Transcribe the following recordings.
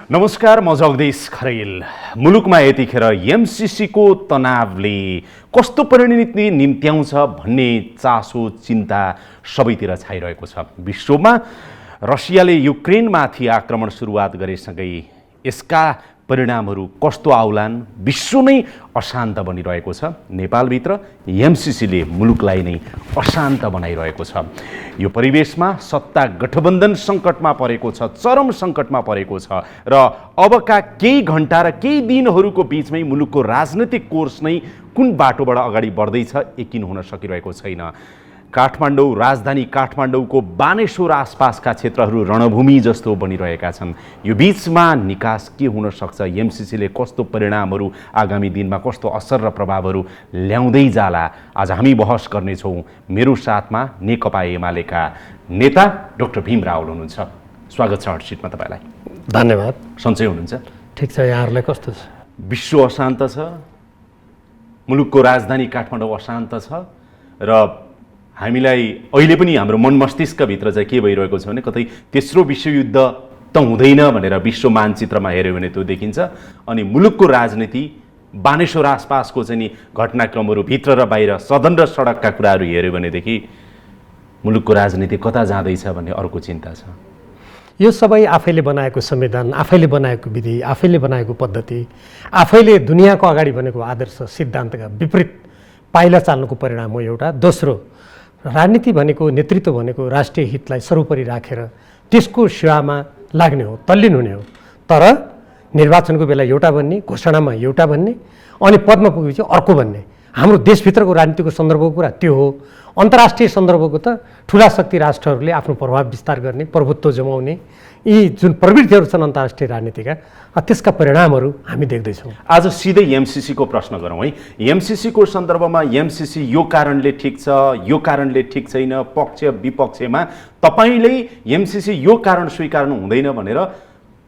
नमस्कार, म जगदीश खरेल। मुलुकमा यतिखेर एमसीसीको तनावले कस्तो परिणति निम्त्याउँछ भन्ने चासो चिन्ता सबैतिर छाइरहेको छ। विश्वमा रसियाले युक्रेनमाथि आक्रमण सुरुवात गरेसँगै यसका परिणामहरू कस्तो आउलान्, विश्व नै अशान्त बनिरहेको छ। नेपालभित्र एमसीसीले मुलुकलाई नै अशान्त बनाइरहेको छ। यो परिवेशमा सत्ता गठबन्धन सङ्कटमा परेको छ, चरम सङ्कटमा परेको छ र अबका केही घण्टा र केही दिनहरूको बिचमै मुलुकको राजनैतिक कोर्स नै कुन बाटोबाट अगाडि बढ्दैछ यकिन हुन सकिरहेको छैन। काठमाडौँ, राजधानी काठमाडौँको बानेश्वर आसपासका क्षेत्रहरू रणभूमि जस्तो बनिरहेका छन्। यो बीचमा निकास के हुन सक्छ, एमसीसीले कस्तो परिणामहरू आगामी दिनमा कस्तो असर र प्रभावहरू ल्याउँदै जाला, आज हामी बहस गर्नेछौँ। मेरो साथमा नेकपा एमालेका नेता डाक्टर भीम रावल हुनुहुन्छ। स्वागत छ हटसिटमा तपाईँलाई। धन्यवाद। सन्चै हुनुहुन्छ? ठिक छ। यहाँहरूलाई कस्तो छ? विश्व अशान्त छ, मुलुकको राजधानी काठमाडौँ अशान्त छ र हामीलाई अहिले पनि हाम्रो मन मस्तिष्कभित्र चाहिँ के भइरहेको छ भने कतै तेस्रो विश्वयुद्ध त हुँदैन भनेर विश्व मानचित्रमा हेऱ्यो भने त्यो देखिन्छ। अनि मुलुकको राजनीति, बानेश्वर आसपासको चाहिँ नि घटनाक्रमहरू भित्र र बाहिर, सदन र सडकका कुराहरू हेऱ्यो भनेदेखि मुलुकको राजनीति कता जाँदैछ भन्ने अर्को चिन्ता छ। यो सबै आफैले बनाएको संविधान, आफैले बनाएको विधि, आफैले बनाएको पद्धति, आफैले दुनियाँको अगाडि बनेको आदर्श सिद्धान्तका विपरीत पाइला चाल्नुको परिणाम हो एउटा। दोस्रो, राजनीति भनेको, नेतृत्व भनेको राष्ट्रिय हितलाई सर्वोपरि राखेर त्यसको सेवामा लाग्ने हो, तल्लीन हुने हो। तर निर्वाचनको बेला एउटा भन्ने, घोषणामा एउटा भन्ने, अनि पदमा पुगेपछि अर्को भन्ने। हाम्रो देशभित्रको राजनीतिको सन्दर्भको कुरा त्यो हो। अन्तर्राष्ट्रिय सन्दर्भको त ठुला शक्ति राष्ट्रहरूले आफ्नो प्रभाव विस्तार गर्ने, प्रभुत्व जमाउने यी जुन प्रवृत्तिहरू छन् अन्तर्राष्ट्रिय राजनीतिका, त्यसका परिणामहरू हामी देख्दैछौँ। आज सिधै एमसीसीको प्रश्न गरौँ है। एमसीसीको सन्दर्भमा एमसीसी यो कारणले ठिक छ, यो कारणले ठिक छैन, पक्ष विपक्षमा तपाईँले एमसीसी यो कारण स्वीकार्नु हुँदैन भनेर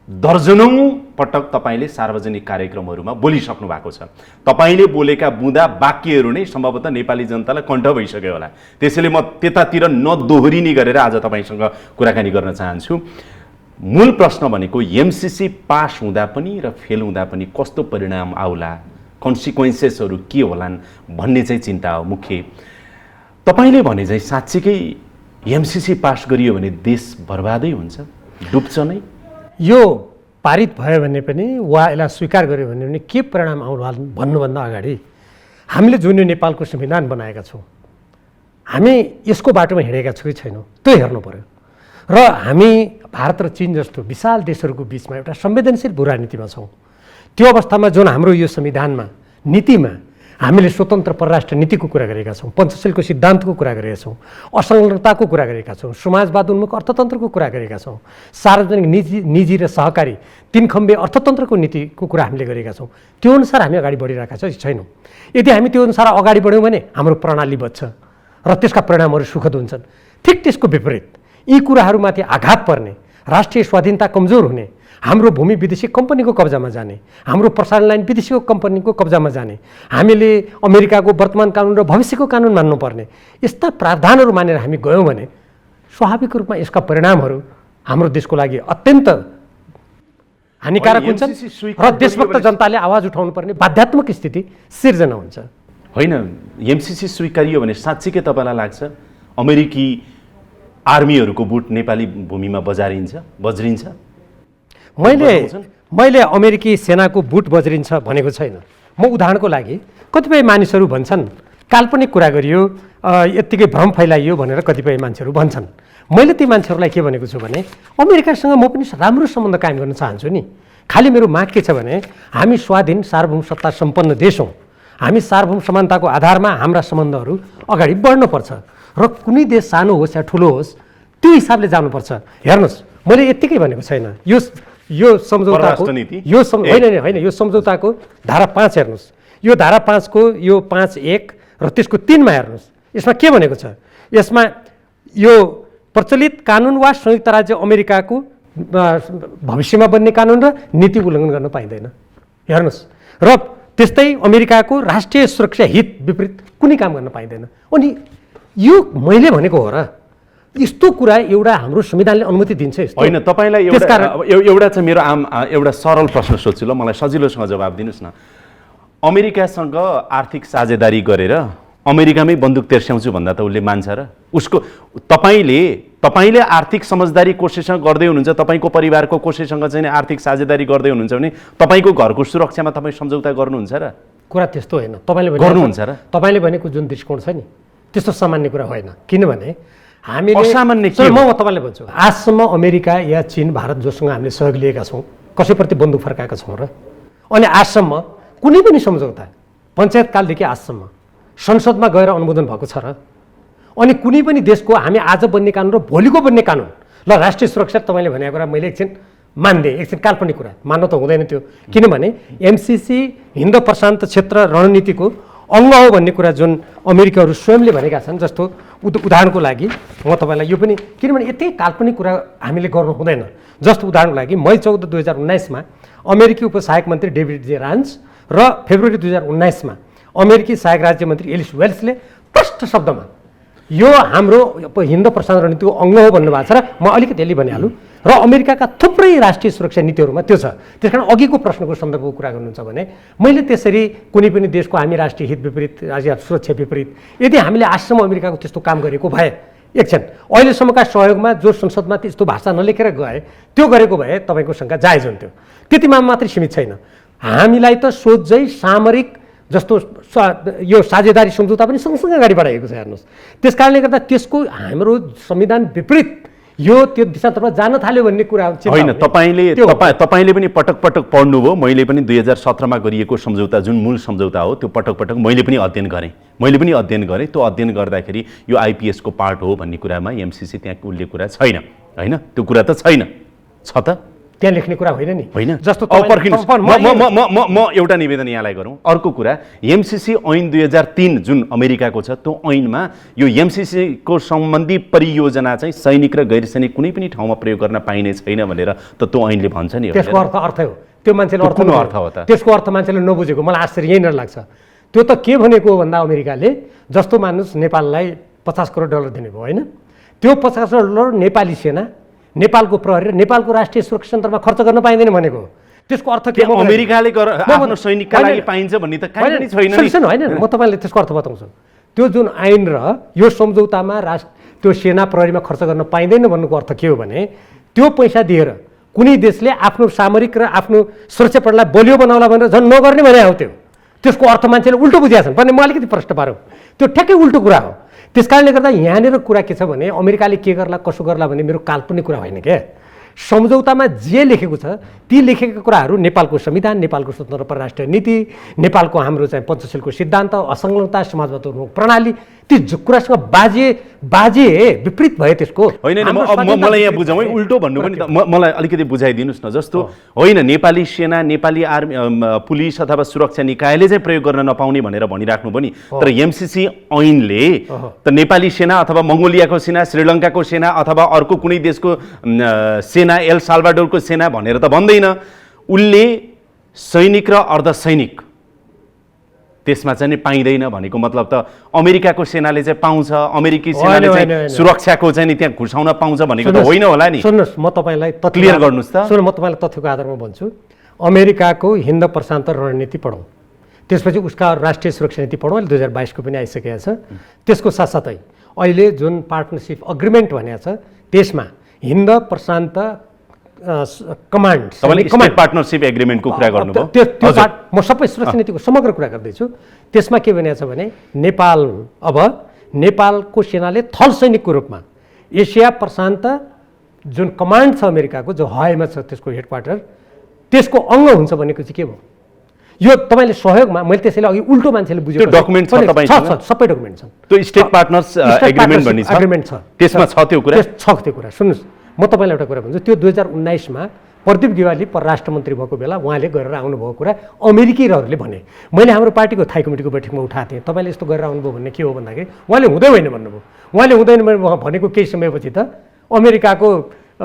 दर्जनौं पटक तपाईँले सार्वजनिक कार्यक्रमहरूमा बोलिसक्नु भएको छ। तपाईँले बोलेका बुँदा वाक्यहरू नै सम्भवतः नेपाली जनतालाई कण्ठ भइसक्यो होला। त्यसैले म त्यतातिर नदोहोरिने गरेर आज तपाईँसँग कुराकानी गर्न चाहन्छु। मूल प्रश्न भनेको एमसीसी पास हुँदा पनि र फेल हुँदा पनि कस्तो परिणाम आउला, कन्सिक्वेन्सेसहरू के होलान् भन्ने चाहिँ चिन्ता हो मुख्य। तपाईँले भने चाहिँ साँच्चीकै एमसीसी पास गरियो भने देश बर्बादै हुन्छ, डुब्छ नै? यो पारित भयो भने पनि वा यसलाई स्वीकार गर्यो भने पनि के परिणाम आउला भन्नुभन्दा अगाडि हामीले जुन यो नेपालको संविधान बनाएका छौँ, हामी यसको बाटोमा हिँडेका छौँ कि छैनौँ त्यो हेर्नु पर्यो। र हामी भारत र चीन जस्तो विशाल देशहरूको बिचमा एउटा संवेदनशील भूराजनीतिमा छौँ। त्यो अवस्थामा जुन हाम्रो यो संविधानमा, नीतिमा हामीले स्वतन्त्र परराष्ट्र नीतिको कुरा गरेका छौँ, पञ्चशीलको सिद्धान्तको कुरा गरेका छौँ, असंलग्नताको कुरा गरेका छौँ, समाजवाद उन्मुख अर्थतन्त्रको कुरा गरेका छौँ, सार्वजनिक निजी र सहकारी तीन खम्बे अर्थतन्त्रको नीतिको कुरा हामीले गरेका छौँ। त्यो अनुसार हामी अगाडि बढिरहेका छैनौँ। यदि हामी त्यो अनुसार अगाडि बढ्यौँ भने हाम्रो प्रणाली बच्छ र त्यसका परिणामहरू सुखद हुन्छन्। ठिक त्यसको विपरीत यी कुराहरूमाथि आघात पर्ने, राष्ट्रिय स्वाधीनता कमजोर हुने, हाम्रो भूमि विदेशी कम्पनीको कब्जामा जाने, हाम्रो प्रसारण लाइन विदेशी कम्पनीको कब्जामा जाने, हामीले अमेरिकाको वर्तमान कानुन र भविष्यको कानुन मान्नुपर्ने यस्ता प्रावधानहरू मानेर हामी गयौँ भने स्वाभाविक रूपमा यसका परिणामहरू हाम्रो देशको लागि अत्यन्त हानिकारक हुन्छन् र देशभक्त जनताले आवाज उठाउनुपर्ने बाध्यात्मक स्थिति सिर्जना हुन्छ। होइन, एमसीसी स्वीकारियो भने साँच्चीकै तपाईँलाई लाग्छ अमेरिकी आर्मीहरूको बुट नेपाली भूमिमा बज्रिन्छ? मैले अमेरिकी सेनाको बुट बज्रिन्छ भनेको छैन। म उदाहरणको लागि कतिपय मानिसहरू भन्छन् काल्पनिक कुरा गरियो, यत्तिकै भ्रम फैलाइयो भनेर कतिपय मान्छेहरू भन्छन्। मैले ती मान्छेहरूलाई के भनेको छु भने अमेरिकासँग म पनि राम्रो सम्बन्ध कायम गर्न चाहन्छु नि। खालि मेरो माग के छ भने हामी स्वाधीन सार्वभौम सत्ता सम्पन्न देश हौँ। हामी सार्वभौम समानताको आधारमा हाम्रा सम्बन्धहरू अगाडि बढ्नुपर्छ र कुनै देश सानो होस् या ठुलो होस् त्यो हिसाबले जानुपर्छ। हेर्नुहोस्, मैले यत्तिकै भनेको छैन। यो सम्झौताको होइन यो सम्झौताको धारा 5 हेर्नुहोस्, यो धारा 5 को यो 5(1) र त्यसको 3 मा हेर्नुहोस्। यसमा के भनेको छ? यसमा यो प्रचलित कानुन वा संयुक्त राज्य अमेरिकाको भविष्यमा बन्ने कानुन र नीति उल्लङ्घन गर्न पाइँदैन। हेर्नुहोस्, र त्यस्तै अमेरिकाको राष्ट्रिय सुरक्षा हित विपरीत कुनै काम गर्न पाइँदैन। अनि यो मैले भनेको हो र यस्तो कुरा एउटा हाम्रो संविधानले अनुमति दिन्छ यस्तो होइन तपाईँलाई त्यसकारण एउटा चाहिँ मेरो एउटा सरल प्रश्न सोध्छु ल मलाई सजिलोसँग जवाब दिनुहोस् न अमेरिकासँग आर्थिक साझेदारी गरेर अमेरिकामै बन्दुक तेर्स्याउँछु भन्दा त उसले मान्छ र उसको तपाईँले आर्थिक समझदारी कसैसँग गर्दै हुनुहुन्छ तपाईँको परिवारको कसैसँग चाहिँ आर्थिक साझेदारी गर्दै हुनुहुन्छ भने तपाईँको घरको सुरक्षामा तपाईँ सम्झौता गर्नुहुन्छ र कुरा त्यस्तो होइन तपाईँले गर्नुहुन्छ र तपाईँले भनेको जुन दृष्टिकोण छ नि त्यस्तो सामान्य कुरा होइन किनभने हामीले असामान्य के म तपाईँलाई भन्छु आजसम्म अमेरिका या चीन भारत जोसँग हामीले सहयोग लिएका छौँ कसैप्रति बन्दुक फर्काएका छौँ र अनि आजसम्म कुनै पनि सम्झौता पञ्चायतकालदेखि आजसम्म संसदमा गएर अनुमोदन भएको छ र अनि कुनै पनि देशको हामी आज बन्ने कानुन र भोलिको बन्ने कानुन ल राष्ट्रिय सुरक्षा तपाईँले भनेको कुरा मैले एकछिन मान्दिएँ एकछिन काल्पनिक कुरा मान्नु त हुँदैन त्यो किनभने एमसिसी हिन्द प्रशान्त क्षेत्र रणनीतिको अङ्ग हो भन्ने कुरा जुन अमेरिकाहरू स्वयंले भनेका छन् जस्तो उदाहरणको लागि म तपाईँलाई यो पनि किनभने यति काल्पनिक कुरा हामीले गर्नु हुँदैन जस्तो उदाहरणको लागि मई 14, 2019मा अमेरिकी उपसहायक मन्त्री डेभिड जे रान्स र फेब्रुअरी 2019मा अमेरिकी सहायक राज्य मन्त्री एलिस वेल्सले प्रष्ट शब्दमा यो हाम्रो हिन्द प्रशान्त रणनीतिको अङ्ग हो भन्नुभएको छ र म अलिकति यसले भनिहालौँ र अमेरिकाका थुप्रै राष्ट्रिय सुरक्षा नीतिहरूमा त्यो छ त्यसकारण अघिको प्रश्नको सन्दर्भको कुरा गर्नुहुन्छ भने मैले त्यसरी कुनै पनि देशको हामी राष्ट्रिय हित विपरीत राष्ट्रिय सुरक्षा विपरीत यदि हामीले आजसम्म अमेरिकाको त्यस्तो काम गरेको भए एकछिन अहिलेसम्मका सहयोगमा जो संसदमा त्यस्तो भाषा नलेखेर गए त्यो गरेको भए तपाईँको शङ्का जायज हुन्थ्यो त्यतिमा मात्रै सीमित छैन हामीलाई त सोझै सामरिक जस्तो यो साझेदारी सम्झौता पनि सँगसँगै अगाडि बढाइएको छ हेर्नुहोस् त्यस कारणले गर्दा त्यसको हाम्रो संविधान विपरीत यो त्यो दिशातर्फ जान थाल्यो भन्ने कुरा होइन तपाईँले पनि पटक पटक पढ्नुभयो मैले पनि 2017मा गरिएको सम्झौता जुन मूल सम्झौता हो त्यो पटक पटक मैले पनि अध्ययन गरेँ त्यो अध्ययन गर्दाखेरि यो आइपिएसको पार्ट हो भन्ने कुरामा एमसिसी त्यहाँ उल्लेख कुरा छैन होइन त्यो कुरा त छैन छ त त्यहाँ लेख्ने कुरा होइन नि होइन जस्तो म एउटा निवेदन यहाँलाई गरौँ अर्को कुरा एमसिसी ऐन 2003 जुन अमेरिकाको छ त्यो ऐनमा यो एमसिसीको सम्बन्धी परियोजना चाहिँ सैनिक र गैर सैनिक कुनै पनि ठाउँमा प्रयोग गर्न पाइने छैन भनेर त त्यो ऐनले भन्छ नि त्यसको अर्थ हो त्यो मान्छेले अर्थ हो त त्यसको अर्थ मान्छेले नबुझेको मलाई आश्चर्य यहीँनिर लाग्छ त्यो त के भनेको हो भन्दा अमेरिकाले जस्तो मान्नुहोस् नेपाललाई 50 करोड डलर दिने भयो होइन त्यो 50 करोड डलर नेपाली सेना नेपालको प्रहरी र नेपालको राष्ट्रिय सुरक्षा तन्त्रमा खर्च गर्न पाइँदैन भनेको त्यसको अर्थ के हो अमेरिकाले आफ्नो सैनिकका लागि पाइन्छ भन्ने त कहीँ पनि छैन होइन म तपाईँलाई त्यसको अर्थ बताउँछु त्यो जुन ऐन र यो सम्झौतामा त्यो सेना प्रहरीमा खर्च गर्न पाइँदैन भन्नुको अर्थ के हो भने त्यो पैसा दिएर कुनै देशले आफ्नो सामरिक र आफ्नो सुरक्षा प्रणालीलाई बलियो बनाउला भनेर झन् नगर्ने भने हो त्यो त्यसको अर्थ मान्छेले उल्टो बुझेका छन् भने म अलिकति प्रश्न पारौँ त्यो ठ्याक्कै उल्टो कुरा हो त्यस कारणले गर्दा यहाँनिर कुरा के छ भने अमेरिकाले के गर्ला कसो गर्ला भन्ने मेरो काल्पनिक कुरा होइन क्या सम्झौतामा जे लेखेको छ ती लेखेका कुराहरू नेपालको संविधान नेपालको स्वतन्त्र परराष्ट्रिय नीति नेपालको हाम्रो चाहिँ पञ्चशीलको सिद्धान्त असंलग्नता समाजवाद प्रणाली ती कुरासँग बाजे विपरीत भयो त्यसको होइन मलाई यहाँ बुझाउँ है उल्टो भन्नु पनि मलाई अलिकति बुझाइदिनुहोस् न जस्तो होइन नेपाली सेना नेपाली आर्मी पुलिस अथवा सुरक्षा निकायले चाहिँ प्रयोग गर्न नपाउने भनेर भनिराख्नु पनि तर एमसिसी ऐनले त नेपाली सेना अथवा मङ्गोलियाको सेना श्रीलङ्काको सेना अथवा अर्को कुनै देशको सेना एल साल्भाडोरको सेना भनेर त भन्दैन उसले सैनिक र अर्धसैनिक त्यसमा चाहिँ पाइँदैन भनेको मतलब त अमेरिकाको सेनाले चाहिँ पाउँछ अमेरिकी सेनाले चाहिँ सुरक्षाको चाहिँ नि त्यहाँ घुसाउन पाउँछ भनेको त होइन होला नि सुन्नुहोस् म तपाईँलाई क्लियर गर्नुहोस् त सुन्नु म तपाईँलाई तथ्यको आधारमा भन्छु अमेरिकाको हिन्द प्रशान्त रणनीति पढौँ त्यसपछि उसका राष्ट्रिय सुरक्षा नीति पढौँ अहिले 2022 को पनि आइसकेको छ त्यसको साथसाथै अहिले जुन पार्टनरसिप अग्रिमेन्ट भनेको छ त्यसमा हिन्द प्रशान्त कमान्ड स्टेट पार्टनरसिप एग्रिमेन्टको कुरा गर्नुभयो त्यो म सबै सुरक्षा नीतिको समग्र कुरा गर्दैछु त्यसमा के भनेको छ भने नेपालको सेनाले थल सैनिकको रूपमा एसिया प्रशान्त जुन कमान्ड छ अमेरिकाको जो हवाईमा छ त्यसको हेडक्वार्टर त्यसको अङ्ग हुन्छ भनेको चाहिँ के भयो यो तपाईँले सहयोगमा मैले त्यसैले अघि उल्टो मान्छेले बुझेको डकुमेन्ट छ तपाईसँग सबै डकुमेन्ट छन् त्यो स्टेट पार्टनर्स एग्रिमेन्ट भन्ने छ एग्रिमेन्ट छ त्यसमा छ त्यो कुरा त्यो कुरा सुन्नुहोस् म तपाईँलाई एउटा कुरा भन्छु त्यो 2019मा प्रदीप गेवाली परराष्ट्र मन्त्री भएको बेला उहाँले गरेर आउनुभएको कुरा अमेरिकीहरूले भने मैले हाम्रो पार्टीको थाई कमिटीको बैठकमा उठाएको थिएँ तपाईँले यस्तो गरेर आउनुभयो भन्ने के हो भन्दाखेरि उहाँले हुँदै होइन भन्नुभयो उहाँले हुँदैन भनेको केही समयपछि त अमेरिकाको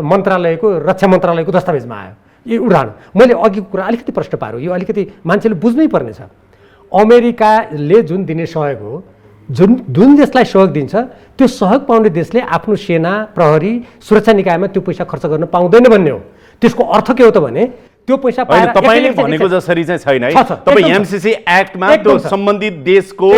मन्त्रालयको रक्षा मन्त्रालयको दस्तावेजमा आयो यो उडान मैले अघिको कुरा अलिकति प्रश्न पार्यो यो अलिकति मान्छेले बुझ्नै पर्नेछ अमेरिकाले जुन दिने सहयोग हो जुन देशलाई सहयोग दिन्छ त्यो सहयोग पाउने देशले आफ्नो सेना प्रहरी सुरक्षा निकायमा त्यो पैसा खर्च गर्न पाउँदैन भन्ने हो। त्यसको अर्थ के हो त भने त्यो पैसा पाएर तपाईले भनेको जसरी चाहिँ छैन है। तपाईँ एमसीसी एक्टमा त्यो सम्बन्धित देशको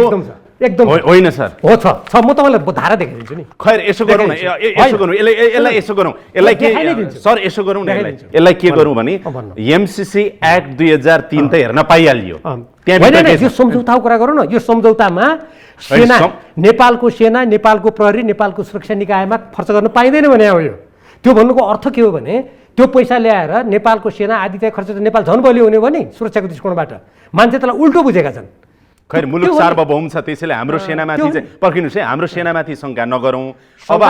एकदम होइन सर हो छ म तपाईँलाई धारा देखाइदिन्छु नि। खैर यसो गरौँ न, यसो गरौँ, यसलाई यसो गरौँ, यसलाई के सर यसो गरौँ न, यसलाई के गरौँ भने एमसीसी एक्ट 2003 त हेर्न पाइहालियो। यो सम्झौताको कुरा गरौँ न। यो सम्झौतामा सेना नेपालको सेना नेपालको प्रहरी नेपालको सुरक्षा निकायमा खर्च गर्न पाइँदैन भने हो। यो त्यो भन्नुको अर्थ के हो भने त्यो पैसा ल्याएर नेपालको सेना आदि त्यहाँ खर्च त नेपाल झन् बलियो हुने भयो नि सुरक्षाको दृष्टिकोणबाट। मान्छे त्यसलाई उल्टो बुझेका छन्। खैर मुलुक सार्वभौम छ त्यसैले हाम्रो सेनामाथि चाहिँ पर्खिनुहोस् है, हाम्रो सेनामाथि शङ्का नगरौँ। अब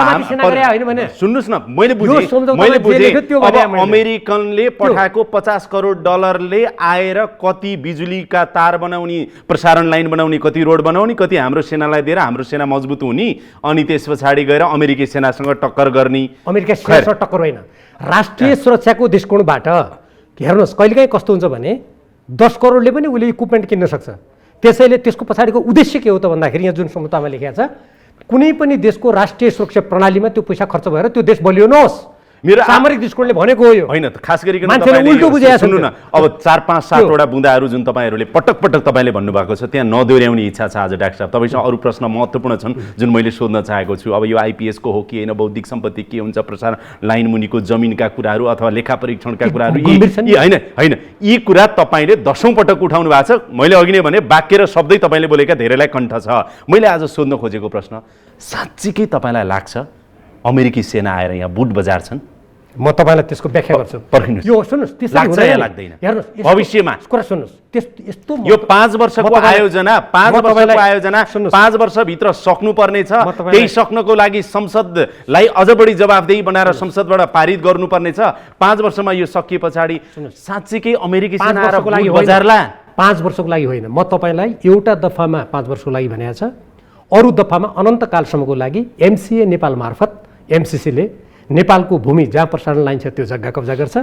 सुन्नुहोस् न, मैले बुझेँ अब अमेरिकनले पठाएको 50 करोड डलरले आएर कति बिजुलीका तार बनाउने, प्रसारण लाइन बनाउने, कति रोड बनाउने, कति हाम्रो सेनालाई दिएर हाम्रो सेना मजबुत हुने, अनि त्यस पछाडि गएर अमेरिकी सेनासँग टक्कर गर्ने। अमेरिका सेनासँग टक्कर होइन, राष्ट्रिय सुरक्षाको दृष्टिकोणबाट हेर्नुहोस् कहिलेकाहीँ कस्तो हुन्छ भने 10 करोडले पनि उसले इक्विपमेन्ट किन्न सक्छ। त्यसैले त्यसको पछाडिको उद्देश्य के हो त भन्दाखेरि यहाँ जुन सम्झौतामा लेखेको छ कुनै पनि देशको राष्ट्रिय सुरक्षा प्रणालीमा त्यो पैसा खर्च भएर त्यो देश बलियो नहोस्। मेरो सामरिक दृष्टिकोणले भनेको हो यो होइन। खास गरी उल्टो बुझेको छ। सुन्नु न, अब 4-5-7 वटा बुँदाहरू जुन तपाईँहरूले पटक पटक तपाईँले भन्नुभएको छ त्यहाँ नदोर्याउने इच्छा छ आज डाक्टर साहब। तपाईँसँग अरू प्रश्न महत्त्वपूर्ण छन् जुन मैले सोध्न चाहेको छु। अब यो आइपिएसको हो कि होइन, बौद्धिक सम्पत्ति के हुन्छ, प्रसारण लाइन मुनिको जमिनका कुराहरू अथवा लेखा परीक्षणका कुराहरू, होइन होइन यी कुरा तपाईँले 10औं पटक उठाउनु भएको छ। मैले अघि नै भने वाक्य र शब्दै तपाईँले बोलेका धेरैलाई कण्ठ छ। मैले आज सोध्न खोजेको प्रश्न, साँच्चीकै तपाईँलाई लाग्छ अमेरिकी सेना आएर यहाँ बुट बजार छन्? म तपाईँलाई त्यसको व्याख्या गर्छु। पर्खिनुहोस्, यो सुन्नुहोस् त्यसरी लाग्छ या लाग्दैन? हेर्नुहोस् भविष्यमा कुरा सुन्नुहोस्, यस्तो यो 5 वर्षको आयोजना 5 वर्षभित्र सक्नुपर्ने छ। त्यही सक्नको लागि संसदलाई अझ बढी जवाफदेही बनाएर संसदबाट पारित गर्नुपर्ने छ। 5 वर्षमा यो सकिए पछाडि साँच्चीकै अमेरिकी सेना आएर बुट बजारला? 5 वर्षको लागि होइन, म तपाईँलाई एउटा दफामा 5 वर्षको लागि भनेको छ। अरू दफामा अनन्तकालसम्मको लागि एमसिए नेपाल मार्फत एमसिसीले नेपालको भूमि जहाँ प्रसारण लाइन छ त्यो जग्गा कब्जा गर्छ,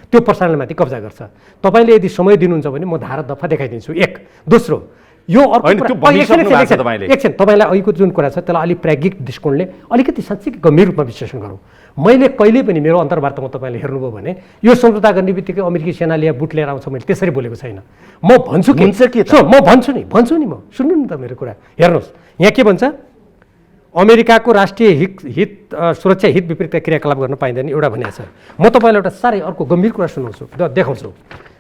त्यो प्रसारणमाथि कब्जा गर्छ। तपाईँले यदि समय दिनुहुन्छ भने म धारा दफा देखाइदिन्छु। एक दोस्रो यो अर्को एकछिन तपाईँलाई अहिलेको जुन कुरा छ त्यसलाई अलिक प्राज्ञिक दृष्टिकोणले अलिकति साँच्चै गम्भीर रूपमा विश्लेषण गरौँ। मैले कहिले पनि मेरो अन्तर्वार्तामा तपाईँले हेर्नुभयो भने यो सम्झौता गर्ने बित्तिकै अमेरिकी सेनाले बुट लिएर आउँछ मैले त्यसरी बोलेको छैन। म भन्छु के म भन्छु नि म सुन्नु नि त मेरो कुरा। हेर्नुहोस् यहाँ के भन्छ, अमेरिकाको राष्ट्रिय हित सुरक्षा हित विपरीत क्रियाकलाप गर्न पाइँदैन एउटा भनेको छ। म तपाईँलाई एउटा साह्रै अर्को गम्भीर कुरा सुनाउँछु, देखाउँछु।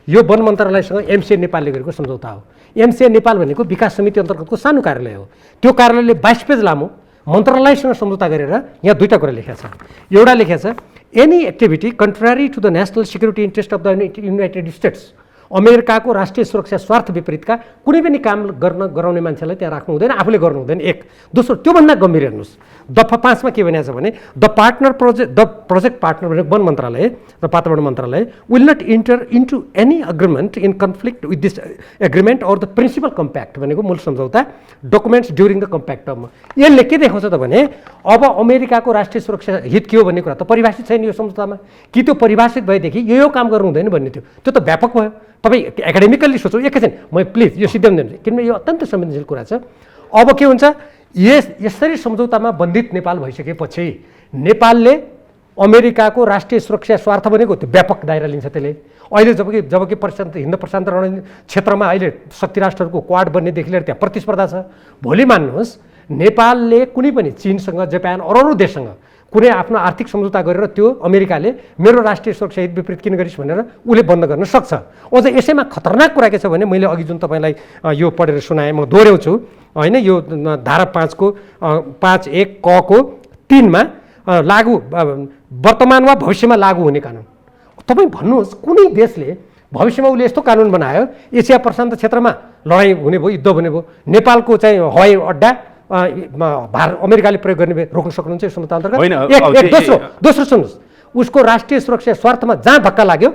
यो वन मन्त्रालयसँग एमसिए नेपालले गरेको सम्झौता हो। एमसिए नेपाल भनेको विकास समिति अन्तर्गतको सानो कार्यालय हो। त्यो कार्यालयले 22 पेज लामो मन्त्रालयसँग सम्झौता गरेर यहाँ दुईवटा कुरा लेखेको छ। एउटा लेखेको छ, any activity contrary to the national security interest of the United States, अमेरिकाको राष्ट्रिय सुरक्षा स्वार्थ विपरीतका कुनै पनि काम गराउने मान्छेलाई त्यहाँ राख्नु हुँदैन, आफूले गर्नु हुँदैन। एक दोस्रो त्योभन्दा गम्भीर हेर्नुहोस्, दफा 5 मा के भनेको छ भने द प्रोजेक्ट पार्टनर भनेको वन मन्त्रालय र वातावरण मन्त्रालय will not enter into any agreement in conflict with this agreement or the principal compact भनेको मूल सम्झौता डकुमेन्ट्स ड्युरिङ द कम्प्याक्ट टर्ममा। यसले के देखाउँछ त भने अब अमेरिकाको राष्ट्रिय सुरक्षा हित के हो भन्ने कुरा त परिभाषित छैन यो सम्झौतामा। कि त्यो परिभाषित भएदेखि यो काम गर्नु हुँदैन भन्ने थियो, त्यो त व्यापक भयो। तपाईँ एकाडेमिकल्ली सोचौँ एकैछिन, म प्लिज यो सिद्धान्त किनभने यो अत्यन्त संवेदनशील कुरा छ। अब के हुन्छ, यसरी सम्झौतामा बन्धित नेपाल भइसकेपछि नेपालले अमेरिकाको राष्ट्रिय सुरक्षा स्वार्थ भनेको त्यो व्यापक दायरा लिन्छ त्यसले। अहिले जबकि हिन्द प्रशान्त रणनीति क्षेत्रमा अहिले शक्ति राष्ट्रहरूको क्वाड बन्नेदेखि लिएर त्यहाँ प्रतिस्पर्धा छ। भोलि मान्नुहोस् नेपालले कुनै पनि चीनसँग जापान अरू देशसँग कुनै आफ्नो आर्थिक सम्झौता गरेर त्यो अमेरिकाले मेरो राष्ट्रिय सुरक्षा हित विपरीत किन गरिस् भनेर उसले बन्द गर्न सक्छ। अझ यसैमा खतरनाक कुरा के छ भने मैले अघि जुन तपाईँलाई यो पढेर सुनाएँ म दोहोऱ्याउँछु होइन, यो धारा 5 को 5(1) क को 3 मा लागू वर्तमान वा भविष्यमा लागू हुने कानुन। तपाईँ भन्नुहोस् कुनै देशले भविष्यमा उसले यस्तो कानुन बनायो एसिया प्रशान्त क्षेत्रमा लडाइँ हुने भयो, युद्ध हुने भयो, नेपालको चाहिँ हवाई अड्डा अमेरिकाले प्रयोग गर्ने रोक्न सक्नुहुन्छ यो सम्झौता अन्तर्गत। दोस्रो सुन्नुहोस्, उसको राष्ट्रिय सुरक्षा स्वार्थमा जहाँ धक्का लाग्यो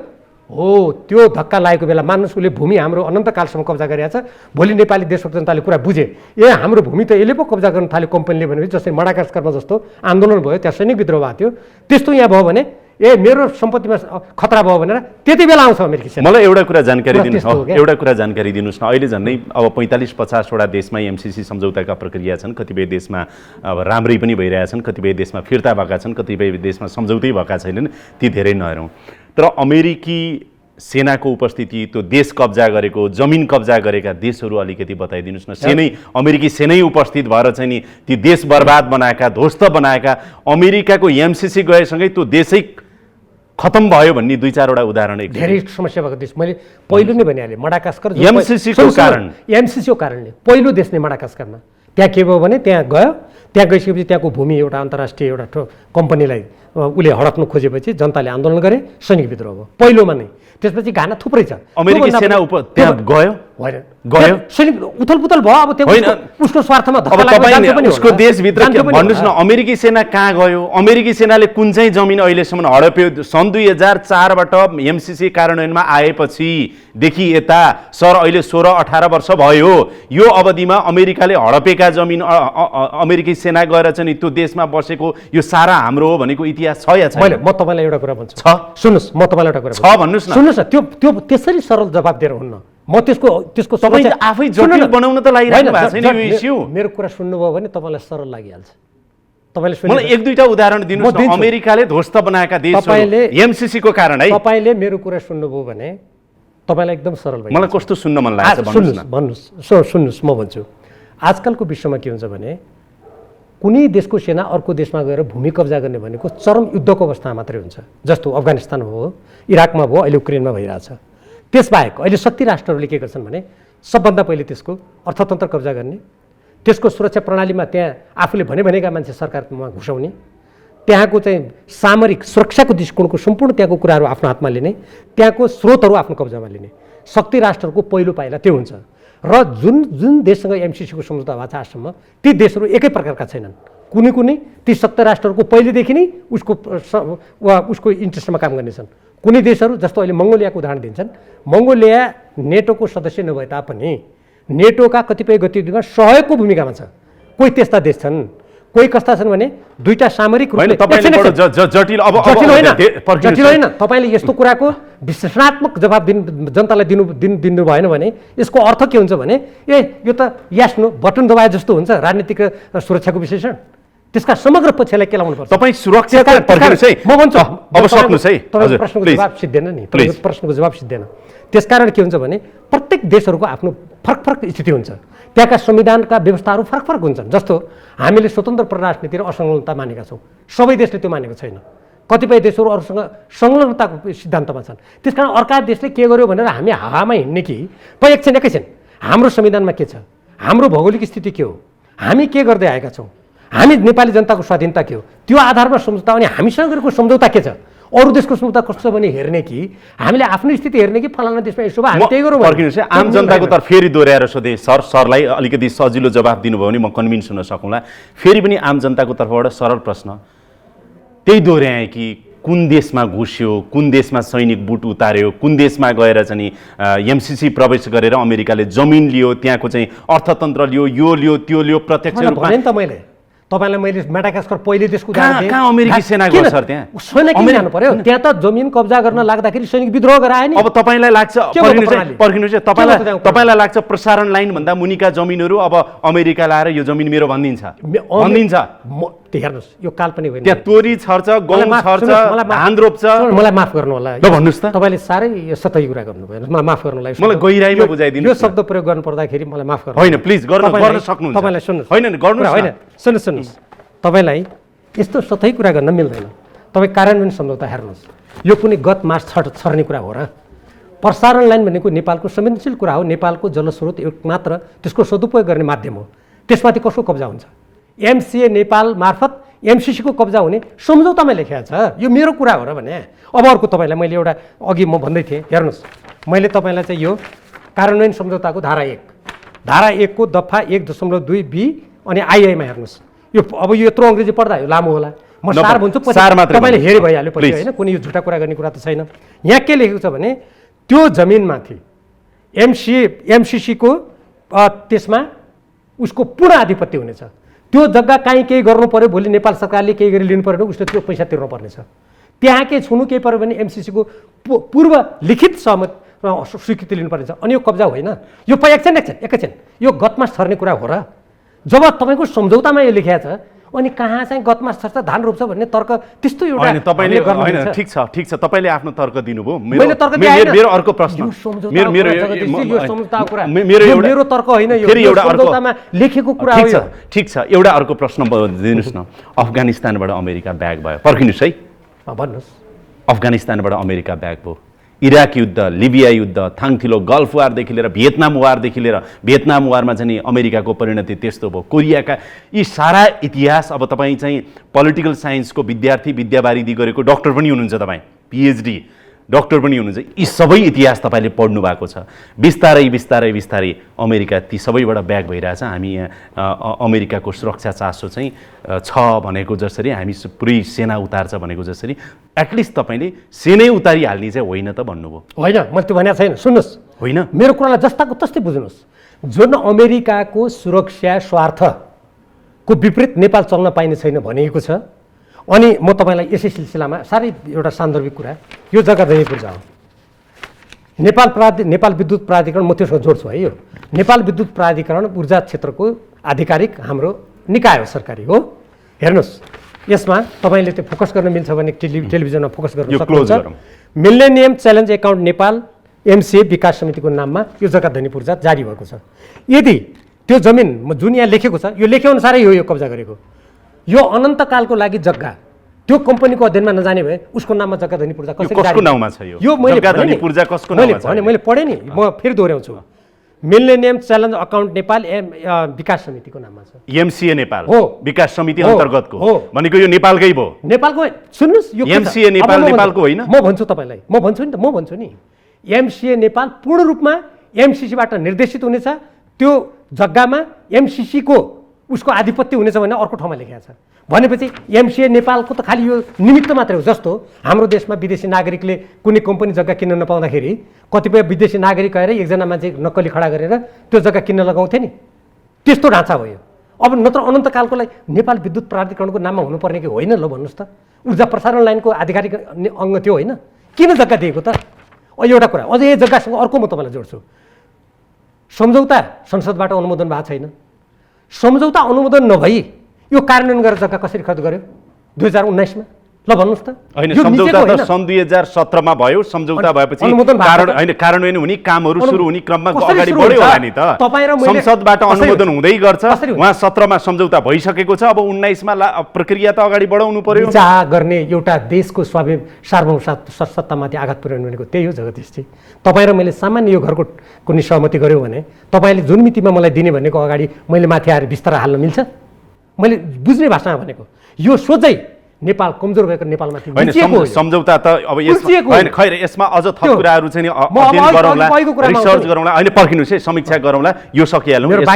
हो त्यो धक्का लागेको बेला मान्नुहोस् उसले भूमि हाम्रो अनन्तकालसम्म कब्जा गरेको छ। भोलि नेपाली देशको जनताले कुरा बुझे ए हाम्रो भूमि त यसले पो कब्जा गर्न थाल्यो कम्पनीले भनेपछि, जस्तै मडागास्करमा जस्तो आन्दोलन भयो त्यहाँ सैनिक विद्रोह भएको थियो, त्यस्तो यहाँ भयो भने ए मेरो सम्पत्तिमा खतरा भयो भनेर त्यति बेला आउँछ अमेरिकी सेना। मलाई एउटा कुरा जानकारी कुरा दिनुहोस् त्यस्तो हो क्या। एउटा कुरा जानकारी दिनुहोस् न। अहिले झन्डै अब 45-50 देशमा एमसिसी सम्झौताका प्रक्रिया छन्। कतिपय देशमा अब राम्रै पनि भइरहेछन्, कतिपय देशमा फिर्ता भएका छन्, कतिपय देशमा सम्झौतै भएका छैनन्। ती धेरै नहेरौँ। तर अमेरिकी सेनाको उपस्थिति, त्यो देश कब्जा गरेको, जमिन कब्जा गरेका देशहरू अलिकति बताइदिनुहोस् न। सेनै अमेरिकी सेनै उपस्थित भएर चाहिँ नि ती देश बर्बाद बनाएका, ध्वस्त बनाएका, अमेरिकाको एमसिसी गएसँगै त्यो देशै खतम भयो भन्ने 2-4 उदाहरण एक धेरै समस्या भएको देश मैले पहिलो नै भनिहालेँ मडागास्कर। एमसिसीको कारण एमसिसीको कारणले पहिलो देश नै मडागास्करमा। त्यहाँ के भयो भने त्यहाँ गयो, त्यहाँ गइसकेपछि त्यहाँको भूमि एउटा अन्तर्राष्ट्रिय एउटा कम्पनीलाई उसले हडप्नु खोजेपछि जनताले आन्दोलन गरे, सैनिक विद्रोह भयो पहिलोमा नै। त्यसपछि घाना थुप्रै छ। अमेरिकी सेना त्यहाँ गयो होइन गयो सैनिक उथलपुथल भयो। अब त्यो उसको स्वार्थमा धक्का लाग्यो पनि उसको देशभित्र भन्नुहोस् न अमेरिकी सेना कहाँ गयो? अमेरिकी सेनाले कुन चाहिँ जमिन अहिलेसम्म हडप्यो? सन् 2004बाट एमसिसी कार्यान्वयनमा आएपछिदेखि यता सर अहिले 16-18 वर्ष भयो। यो अवधिमा अमेरिकाले हडपेका जमिन अमेरिकी सेना गएर चाहिँ त्यो देशमा बसेको यो सारा हाम्रो हो भनेको इतिहास छ या छैन? म तपाईँलाई एउटा कुरा भन्छु। छ। सुन्नुहोस्, म तपाईँलाई एउटा कुरा छ भन्नुहोस् न। सुन्नुहोस् न, त्यो त्यसरी सरल जवाब दिएर हुन्न। म त्यसको तपाईँ आफै जटिल बनाउन त लागिरहनु भएको छैन यो इस्यु। मेरो कुरा सुन्नुभयो भने तपाईँलाई सरल लागिहाल्छ। तपाईँले मलाई 1-2टा उदाहरण दिनुहोस् न। अमेरिकाले ध्वस्त बनाएका देशहरू एमसिसीको कारण है। तपाईँले मेरो कुरा सुन्नुभयो भने तपाईँलाई एकदम सरल भयो। मलाई कस्तो सुन्न मन लागेछ भन्नुहोस्। सुन्नुहोस्, म भन्छु। आजकलको विश्वमा के हुन्छ भने कुनै देशको सेना अर्को देशमा गएर भूमि कब्जा गर्ने भनेको चरम युद्धको अवस्थामा मात्रै हुन्छ। जस्तो अफगानिस्तानमा भयो, इराकमा भयो, अहिले युक्रेनमा भइरहेछ। त्यसबाहेक अहिले शक्ति राष्ट्रहरूले के गर्छन् भने सबभन्दा पहिले त्यसको अर्थतन्त्र कब्जा गर्ने, त्यसको सुरक्षा प्रणालीमा त्यहाँ आफूले भनेका मान्छे सरकारमा घुसाउने, त्यहाँको चाहिँ सामरिक सुरक्षाको दृष्टिकोणको सम्पूर्ण त्यहाँको कुराहरू आफ्नो हातमा लिने, त्यहाँको स्रोतहरू आफ्नो कब्जामा लिने। शक्ति राष्ट्रको पहिलो पाइला त्यो हुन्छ। र जुन देशसँग एमसिसीको सम्झौता भएको छ आजसम्म ती देशहरू एकै प्रकारका छैनन्। कुनै ती शक्ति राष्ट्रहरूको पहिलेदेखि नै उसको इन्ट्रेस्टमा काम गर्नेछन्। कुनै देशहरू जस्तो अहिले मङ्गोलियाको उदाहरण दिन्छन्। मङ्गोलिया नेटोको सदस्य नभए तापनि नेटोका कतिपय गतिविधिमा सहयोगको भूमिकामा छ। कोही त्यस्ता देश छन्, कोही कस्ता छन् भने दुईटा सामरिक रूपले जटिल होइन। तपाईँले यस्तो कुराको विश्लेषणात्मक जवाब जनतालाई दिनु भएन भने यसको अर्थ के हुन्छ भने यो त यस नो बटन दबाए जस्तो हुन्छ राजनीतिक सुरक्षाको विश्लेषण। त्यसका समग्र पक्षलाई के लाउनु पर्छ? तपाईँ सुरक्षा म भन्छु अब सक्नुहोस् है। तपाईँको प्रश्नको जवाब सिद्धिएन नि, तपाईँको प्रश्नको जवाब सिद्धिएन। त्यसकारण के हुन्छ भने प्रत्येक देशहरूको आफ्नो फरक स्थिति हुन्छ। त्यहाँका संविधानका व्यवस्थाहरू फरक हुन्छन्। जस्तो हामीले स्वतन्त्र परराष्ट्र नीति र असंलग्नता मानेका छौँ, सबै देशले त्यो मानेको छैन। कतिपय देशहरू अरूसँग संलग्नताको सिद्धान्तमा छन्। त्यसकारण अर्का देशले के गर्यो भनेर हामी हावामा हिँड्ने कि एकैछिन हाम्रो संविधानमा के छ, हाम्रो भौगोलिक स्थिति के हो, हामी के गर्दै आएका छौँ, हामी नेपाली जनताको स्वाधीनता के हो, त्यो आधारमा सम्झौता अनि हामीसँग गरेको सम्झौता के छ, अरू देशको सम्झौता कस्तो भने हेर्ने कि हामीले आफ्नो स्थिति हेर्ने कि फलाना देशमा यसो भयो हामी त्यही गरौँ। आम जनताको तर्फ फेरि दोहोऱ्याएर सोधेँ सरलाई अलिकति सजिलो जवाब दिनुभयो भने म कन्भिन्स हुन सकौँला। फेरि पनि आम जनताको तर्फबाट सरल प्रश्न त्यही दोहोऱ्याएँ कि कुन देशमा घुस्यो, कुन देशमा सैनिक बुट उतार्यो, कुन देशमा गएर चाहिँ एमसिसी प्रवेश गरेर अमेरिकाले जमिन लियो, त्यहाँको चाहिँ अर्थतन्त्र लियो, यो लियो त्यो लियो, प्रत्यक्ष रूपमा भने त तपाईँलाई मैले मेडागास्कर पहिले देशको उदाहरण दिएँ। कहाँ अमेरिकी सेना गयो सर त्यहाँ? सैनिक किन जानु पर्यो? त्यहाँ त जमिन कब्जा गर्न लाग्दाखेरि सैनिक विद्रोह गराए नि। अब तपाईँलाई लाग्छ तपाईँलाई लाग्छ प्रसारण लाइन भन्दा मुनिका जमिनहरू अब अमेरिका लाएर यो जमिन मेरो भनिदिन्छ? हेर्नुहोस्, यो काल्पनिक होइन। त्यहाँ तोरी छर्छ, गहुँ छर्छ, धान रोप्छ। मलाई माफ गर्नु होला, ल भन्नुहोस् त। तपाईँले साह्रै सतही कुरा गर्नुभयो, मलाई माफ गर्नु होला। मलाई गहिराइमा बुझाइदिनु। यो शब्द प्रयोग गर्नु पर्दाखेरि मलाई माफ गर्नु। होइन प्लिज गर्न सक्नुहुन्छ। तपाईँलाई सुन्नुहोस्, होइन सुन्नुहोस्, तपाईँलाई यस्तो सतही कुरा गर्न मिल्दैन। तपाईँ कार्यान्वयन सम्झौता हेर्नुहोस्, यो कुनै गत मास छर्ने कुरा हो र? प्रसारण लाइन भनेको नेपालको संवेदनशील कुरा हो, नेपालको जलस्रोत एक मात्र त्यसको सदुपयोग गर्ने माध्यम हो। त्यसमाथि कसको कब्जा हुन्छ? एमसिए नेपाल मार्फत एमसिसीको कब्जा हुने सम्झौतामा लेखेको छ। यो मेरो कुरा हो र भने अब अर्को तपाईँलाई मैले एउटा अघि म भन्दै थिएँ, हेर्नुहोस् मैले तपाईँलाई चाहिँ यो कार्यान्वयन सम्झौताको धारा 1 को दफा 1.2b अनि आइआईमा हेर्नुहोस्। यो अब यो यत्रो अङ्ग्रेजी पढ्दा यो लामो होला, म सार भन्छु, तपाईँले हेरे भइहाल्यो पछि होइन, कुनै यो झुटा कुरा गर्ने कुरा त छैन। यहाँ के लेखेको छ भने त्यो जमिनमाथि एमसिसीको त्यसमा उसको पूर्ण आधिपत्य हुनेछ। त्यो जग्गा काहीँ केही गर्नु पर्यो, भोलि नेपाल सरकारले केही गरी लिनु पर्यो भने उसले त्यो पैसा तिर्नु पर्नेछ। त्यहाँ केही छुनु केही पऱ्यो भने एमसिसीको पूर्व लिखित सहमत स्वीकृति लिनुपर्नेछ। अनि यो कब्जा होइन, यो एकैछिन यो गतमास छर्ने कुरा हो र? जब तपाईँको सम्झौतामा यो लेखिया छ अनि कहाँ चाहिँ गतमास छर्छ धान रोप्छ भन्ने तर्क त्यस्तो एउटा तपाईले होइन, ठिक छ तपाईँले आफ्नो तर्क दिनुभयो। मैले तर्क दिएन। मेरो अर्को प्रश्न, मेरो तर्क होइन, यो सम्झौतामा लेखेको कुरा हो। ठिक छ, एउटा अर्को प्रश्न दिनुहोस् न। अफगानिस्तानबाट अमेरिका ब्याक भयो, पर्खिनुहोस् है, भन्नुहोस्। अफगानिस्तानबाट अमेरिका ब्याक भयो, इराक युद्ध, लिबिया युद्ध, थाङथिलो गल्फ वारदेखि लिएर भियतनाम वारदेखि लिएर भियतनाम वारमा चाहिँ अमेरिकाको परिणति त्यस्तो भयो, कोरियाका यी सारा इतिहास। अब तपाईँ चाहिँ पोलिटिकल साइन्सको विद्यार्थी, विद्यावारिधि गरेको डक्टर पनि हुनुहुन्छ, तपाईँ पिएचडी डक्टर पनि हुनुहुन्छ, यी सबै इतिहास तपाईँले पढ्नु भएको छ। बिस्तारै बिस्तारै बिस्तारै अमेरिका ती सबैबाट ब्याक भइरहेछ। हामी यहाँ अमेरिकाको सुरक्षा चासो चाहिँ छ भनेको जसरी, हामी पुरै सेना उतार्छ भनेको जसरी, एटलिस्ट तपाईँले सेनै उतारिहाल्ने चाहिँ होइन त भन्नुभयो। होइन, मैले त्यो भनेको छैन। सुन्नुहोस्, होइन, मेरो कुरालाई जस्ताको तस्तै बुझ्नुहोस्। जुन अमेरिकाको सुरक्षा स्वार्थको विपरीत नेपाल चल्न पाइने छैन भनिएको छ। अनि म तपाईँलाई यसै सिलसिलामा साह्रै एउटा सान्दर्भिक कुरा, यो जग्गा दैनिकपुर जाऊ, नेपाल विद्युत प्राधिकरण, म त्यसको जोड्छु है। यो नेपाल विद्युत प्राधिकरण ऊर्जा क्षेत्रको आधिकारिक हाम्रो निकाय हो, सरकारी हो। हेर्नुहोस्, यसमा तपाईँले त्यो फोकस गर्न मिल्छ भने टेलिभिजनमा फोकस गर्न सक्नुहुन्छ। Millennium challenge account Nepal MCA विकास समितिको नाममा यो जग्गा दैनिकपुर जारी भएको छ। यदि त्यो जमिन जुन यहाँ लेखेको छ, यो लेखे अनुसारै यो कब्जा गरेको, यो अनन्तकालको लागि जग्गा त्यो कम्पनीको अध्ययनमा नजाने भए उसको नाममा जग्गा धनी पूर्जा कसको नाममा छ? यो मैले धनी पूर्जा कसको नाममा छ? मैले पढेँ नि, म फेरि दोहोऱ्याउँछु। मिलेनियम च्यालेन्ज अकाउन्ट नेपाल विकास समितिको नाममा छ। एमसिए नेपाल हो, विकास समिति अन्तर्गतको भनेको यो नेपालकै भयो। नेपालको सुन्नुहोस्, यो एमसिए नेपाल नेपालको होइन। म भन्छु तपाईँलाई, म भन्छु नि एमसिए नेपाल पूर्ण रूपमा एमसिसीबाट निर्देशित हुनेछ। त्यो जग्गामा एमसिसीको उसको आधिपत्य हुनेछ भने अर्को ठाउँमा लेखेको छ। भनेपछि एमसिए नेपालको त खालि यो निमित्त मात्रै हो। जस्तो हाम्रो देशमा विदेशी नागरिकले कुनै कम्पनी जग्गा किन्न नपाउँदाखेरि कतिपय विदेशी नागरिक आएर एकजना मान्छे नक्कली खडा गरेर त्यो जग्गा किन्न लगाउँथे नि, त्यस्तो ढाँचा हो यो। अब नत्र अनन्तकालको लागि नेपाल विद्युत प्राधिकरणको नाममा हुनुपर्ने कि होइन? ल भन्नुहोस् त, ऊर्जा प्रसारण लाइनको आधिकारिक अङ्ग त्यो होइन? किन जग्गा दिएको त? एउटा कुरा अझै यही जग्गासँग अर्को म तपाईँलाई जोड्छु। सम्झौता संसदबाट अनुमोदन भएको छैन। सम्झौता अनुमोदन नभई यो कार्यान्वयन गरेर जग्गा कसरी खर्च गर्यो 2019 मा? ल भन्नुहोस् त। होइन, सम्झौता त सन् 2017 मा भयो। सम्झौता भएपछि कार्यान्वयन हुने कामहरू सुरु हुने क्रममा अगाडि बढ्यो होला नि त। संसदबाट अनुमोदन हुँदै गर्छ, उहाँ 17 मा सम्झौता भइसकेको छ। अब 19 मा प्रक्रिया त अगाडि बढाउनु पर्यो। चाह गर्ने एउटा देशको सार्वभौम सत्तामाथि आघात पुर्याउनु भनेको त्यही हो जगदीशजी। तपाईँ र मैले सामान्य यो घरको कुनै सहमति गऱ्यौँ भने तपाईँले जुन मितिमा मलाई दिने भनेको अगाडि मैले माथि आएर बिस्तारा हाल्न मिल्छ? मैले बुझ्ने भाषामा भनेको यो सोझै नेपाल कमजोर भएको नेपालमाथि सम्झौता त अब यसमा अझ थप कुराहरू चाहिँ अध्ययन गरौँला, रिसर्च गरौँला। होइन, पर्खिनुहोस् है, समीक्षा गरौँला। यो सकिहालौँ।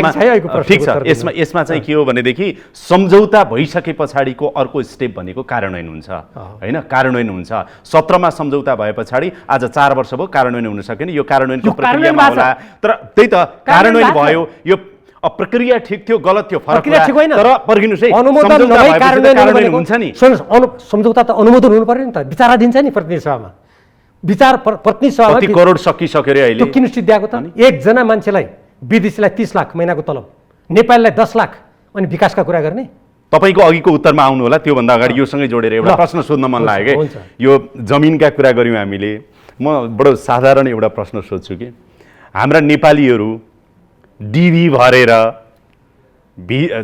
ठिक छ, यसमा चाहिँ के हो भनेदेखि सम्झौता भइसके पछाडिको अर्को स्टेप भनेको कार्यान्वयन हुन्छ। होइन, कार्यान्वयन हुन्छ। 17 मा सम्झौता भए पछाडि आज 4 वर्ष भयो, कार्यान्वयन हुन सकेन। यो कार्यान्वयनको प्रक्रियामा होला। तर त्यही त कार्यान्वयन भयो। यो प्रक्रिया ठिक थियो, गलत थियो, फरक होइन। तर पर्खिनुहोस् है, अनुमोदन नभई कार्यान्वयन हुन्छ नि। सुन्नुहोस्, सम्झौता त अनुमोदन हुनु पर्यो नि त, विचारा दिन्छ नि प्रतिनिधि सभामा। प्रतिनिधि सभामा कति करोड सकिसक्यो रे अहिले? त्यो किन सिद्ध्याएको त? एकजना मान्छेलाई विदेशीलाई 30 लाख महिनाको तलब, नेपालीलाई 10 लाख, अनि विकासका कुरा गर्ने? तपाईँको अघिको उत्तरमा आउनु होला। त्योभन्दा अगाडि योसँगै जोडेर एउटा प्रश्न सोध्न मन लाग्यो कि यो जमिनका कुरा गऱ्यौँ हामीले। म बडो साधारण एउटा प्रश्न सोध्छु कि हाम्रा नेपालीहरू डिभी भरेर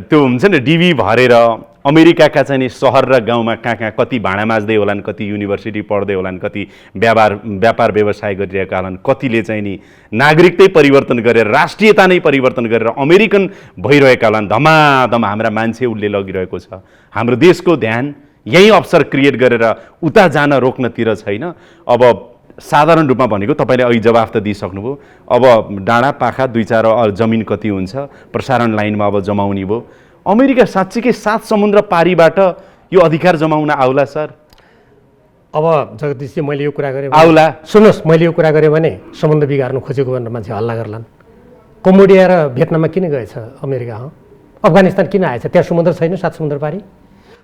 त्यो हुन्छ नि, डिभी भरेर अमेरिकाका चाहिँ नि सहर र गाउँमा कहाँ कति भाँडा माझ्दै होलान्, कति युनिभर्सिटी पढ्दै होलान्, कति व्यापार व्यवसाय गरिरहेका होलान्, कतिले चाहिँ नि नागरिकतै परिवर्तन गरेर, राष्ट्रियता नै परिवर्तन गरेर अमेरिकन भइरहेका होलान्। धमाधम हाम्रा मान्छे उसले लगिरहेको छ। हाम्रो देशको ध्यान यही अवसर क्रिएट गरेर उता जान रोक्नतिर छैन। अब साधारण रूपमा भनेको तपाईँले अघि जवाफ त दिइसक्नुभयो। अब डाँडा पाखा 2-4 जमिन कति हुन्छ, प्रसारण लाइनमा अब जमाउने भयो। अमेरिका साँच्चीकै 7 समुद्र पारीबाट यो अधिकार जमाउन आउला सर? अब जगदीशजी, मैले यो कुरा गरेँ आउला। सुन्नुहोस्, मैले यो कुरा गरेँ भने समुद्र बिगार्नु खोजेको भनेर मान्छे हल्ला गर्लान्। कम्बोडिया र भियतनाममा किन गएछ अमेरिका? अफगानिस्तान किन आएछ? त्यहाँ समुद्र छैन, 7 समुद्र पारी?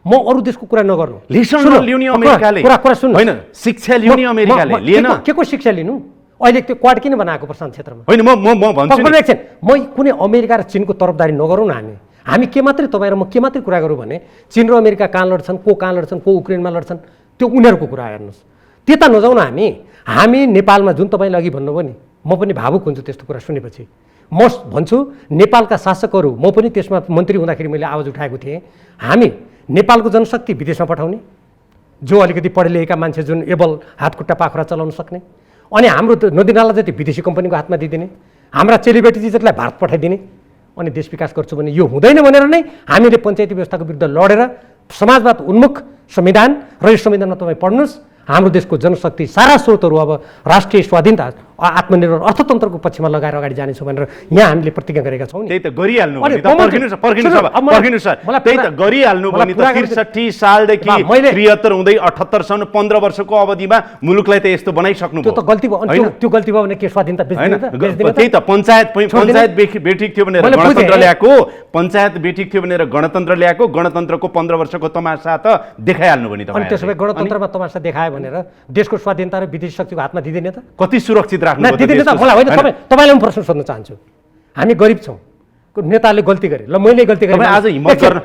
म अरू देशको कुरा नगर्नु। लेसन सुन्नु, लिउने अमेरिकाले कुरा सुन्नु। होइन, शिक्षा लिउने अमेरिकाले लिएन। के को शिक्षा लिनु? अहिले त्यो क्वाड किन बनाएको प्रशान्त क्षेत्रमा? होइन, म भन्छु नि, एकछिन, म कुनै अमेरिका र चीनको तरफदारी नगरौँ न हामी। हामी के मात्रै तपाईँ र म के मात्रै कुरा गरौँ भने चीन र अमेरिका कहाँ लड्छन्, को कहाँ लड्छन्, को उक्रेनमा लड्छन्, त्यो उनीहरूको कुरा हेर्नुहोस्। त्यता नजाउँ न हामी नेपालमा जुन तपाईँले अघि भन्नुभयो नि, म पनि भावुक हुन्छु त्यस्तो कुरा सुनेपछि। म भन्छु नेपालका शासकहरू, म पनि त्यसमा मन्त्री हुँदाखेरि मैले आवाज उठाएको थिएँ, हामी नेपालको जनशक्ति विदेशमा पठाउने, जो अलिकति पढे लेखेका मान्छे जुन एबल हातखुट्टा पाखुरा चलाउन सक्ने, अनि हाम्रो नदीनाला जति विदेशी कम्पनीको हातमा दिइदिने, हाम्रा चेलीबेटी जतिलाई भारत पठाइदिने, अनि देश विकास गर्छु भने यो हुँदैन भनेर नै हामीले पञ्चायती व्यवस्थाको विरुद्ध लडेर समाजवाद उन्मुख संविधान र यो संविधानमा तपाईँ पढ्नुहोस्, हाम्रो देशको जनशक्ति सारा स्रोतहरू अब राष्ट्रिय स्वाधीनता आत्मनिर्भर अर्थतन्त्रको पक्षमा लगाएर अगाडि जानेछौँ भनेर यहाँ हामीले प्रतिज्ञा गरेका छौँ नि। त्यही त गरिहाल्नु नि त, पर्खिनु सर, त्यही त गरिहाल्नु नि त। 63 सालदेखि 73 हुँदै 78 सम्म 15 वर्षको अवधिमा मुलुकलाई त यस्तो बनाइसक्नु त्यो त गल्ती भयो। त्यो गल्ती भयो भने के स्वाधीनता बेच्दिने? त्यही त पञ्चायत बेठिक थियो भनेर गणतन्त्र ल्याएको, पञ्चायत बेठिक थियो भनेर गणतन्त्र ल्याएको, गणतन्त्रको 15 वर्षको तमासा त देखाइहाल्नु भयो नि त। अनि त्यसो भए गणतन्त्रमा तमासा देखायो भनेर देशको स्वाधीनता र विदेशी शक्तिको हातमा दिदिने त? कति सुरक्षित राख्नु? दिदिने त होला। होइन, तपाईँलाई पनि प्रश्न सोध्न चाहन्छु। हामी गरिब छौँ, नेताले गल्ती गरे, ल मैले गल्ती गरेँ, आज हिम्मत गर्न,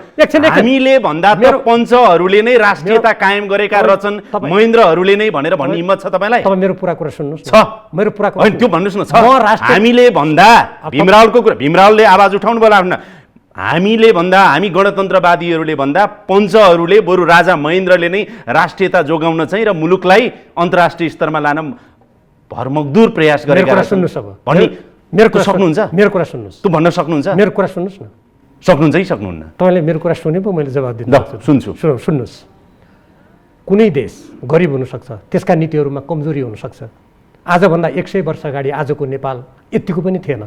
हामीले भन्दा त पञ्चहरूले नै राष्ट्रियता कायम गरेका रहेछन्, महेन्द्रहरूले नै भनेर भन्ने हिम्मत छ तपाईँलाई? तपाईँ मेरो कुरा सुन्नुहोस्। छ मेरो कुरा होइन, त्यो भन्नुहोस् न। हामीले भन्दा भीमरावको कुरा, भीमरावले आवाज उठाउनु बोला आफ्नो, हामीले भन्दा, हामी गणतन्त्रवादीहरूले भन्दा पञ्चहरूले बरु राजा महेन्द्रले नै राष्ट्रियता जोगाउन चाहिँ र मुलुकलाई अन्तर्राष्ट्रिय स्तरमा लान भरमग्दुर प्रयास गरेका सुन्नुहोस्। अब भन्ने मेरो कुरा सक्नुहुन्छ? मेरो कुरा सुन्नुहोस्। तँ भन्न सक्नुहुन्छ? मेरो कुरा सुन्नुहोस् न। सक्नुहुन्छ कि सक्नुहुन्न? तपाईँले मेरो कुरा सुने पो मैले जवाब दिन्छु। सुन्छु। सुन्नुहोस्, कुनै देश गरिब हुनसक्छ, त्यसका नीतिहरूमा कमजोरी हुनसक्छ। आजभन्दा 100 वर्ष अगाडि आजको नेपाल यतिको पनि थिएन।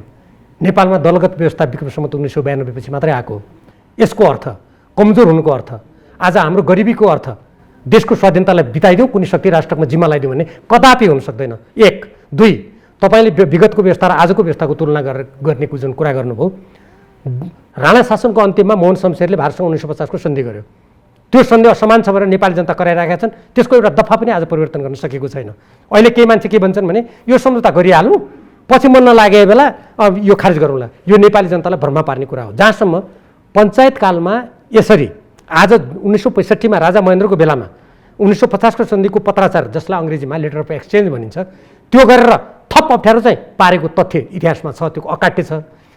नेपालमा दलगत व्यवस्था विक्रम सम्वत 1992 पछि मात्रै आएको। यसको अर्थ कमजोर हुनुको अर्थ, आज हाम्रो गरिबीको अर्थ देशको स्वाधीनतालाई बिताइदिउँ, कुनै शक्ति राष्ट्रमा जिम्मा लगाइदिउँ भने कदापि हुन सक्दैन। 1, 2, तपाईँले विगतको व्यवस्था र आजको व्यवस्थाको तुलना गर्ने जुन कुरा गर्नुभयो, राणा शासनको अन्त्यमा मोहन शमशेरले भारतसँग 1950 को सन्धि गर्यो। त्यो सन्धि असमान छ भनेर नेपाली जनता कराइरहेका छन्। त्यसको एउटा दफा पनि आज परिवर्तन गर्न सकेको छैन। अहिले केही मान्छे के भन्छन् भने यो सम्झौता गरिहालौँ, पछि मन नलागे बेला यो खारिज गरौँला। यो नेपाली जनतालाई भ्रमा पार्ने कुरा हो। जहाँसम्म पञ्चायत कालमा यसरी आज 1965 मा राजा महेन्द्रको बेलामा 1950 को सन्धिको पत्राचार, जसलाई अङ्ग्रेजीमा लेटर अफ एक्सचेन्ज भनिन्छ, त्यो गरेर थप अप्ठ्यारो चाहिँ पारेको तथ्य इतिहासमा छ, त्यो अकाट्य छ।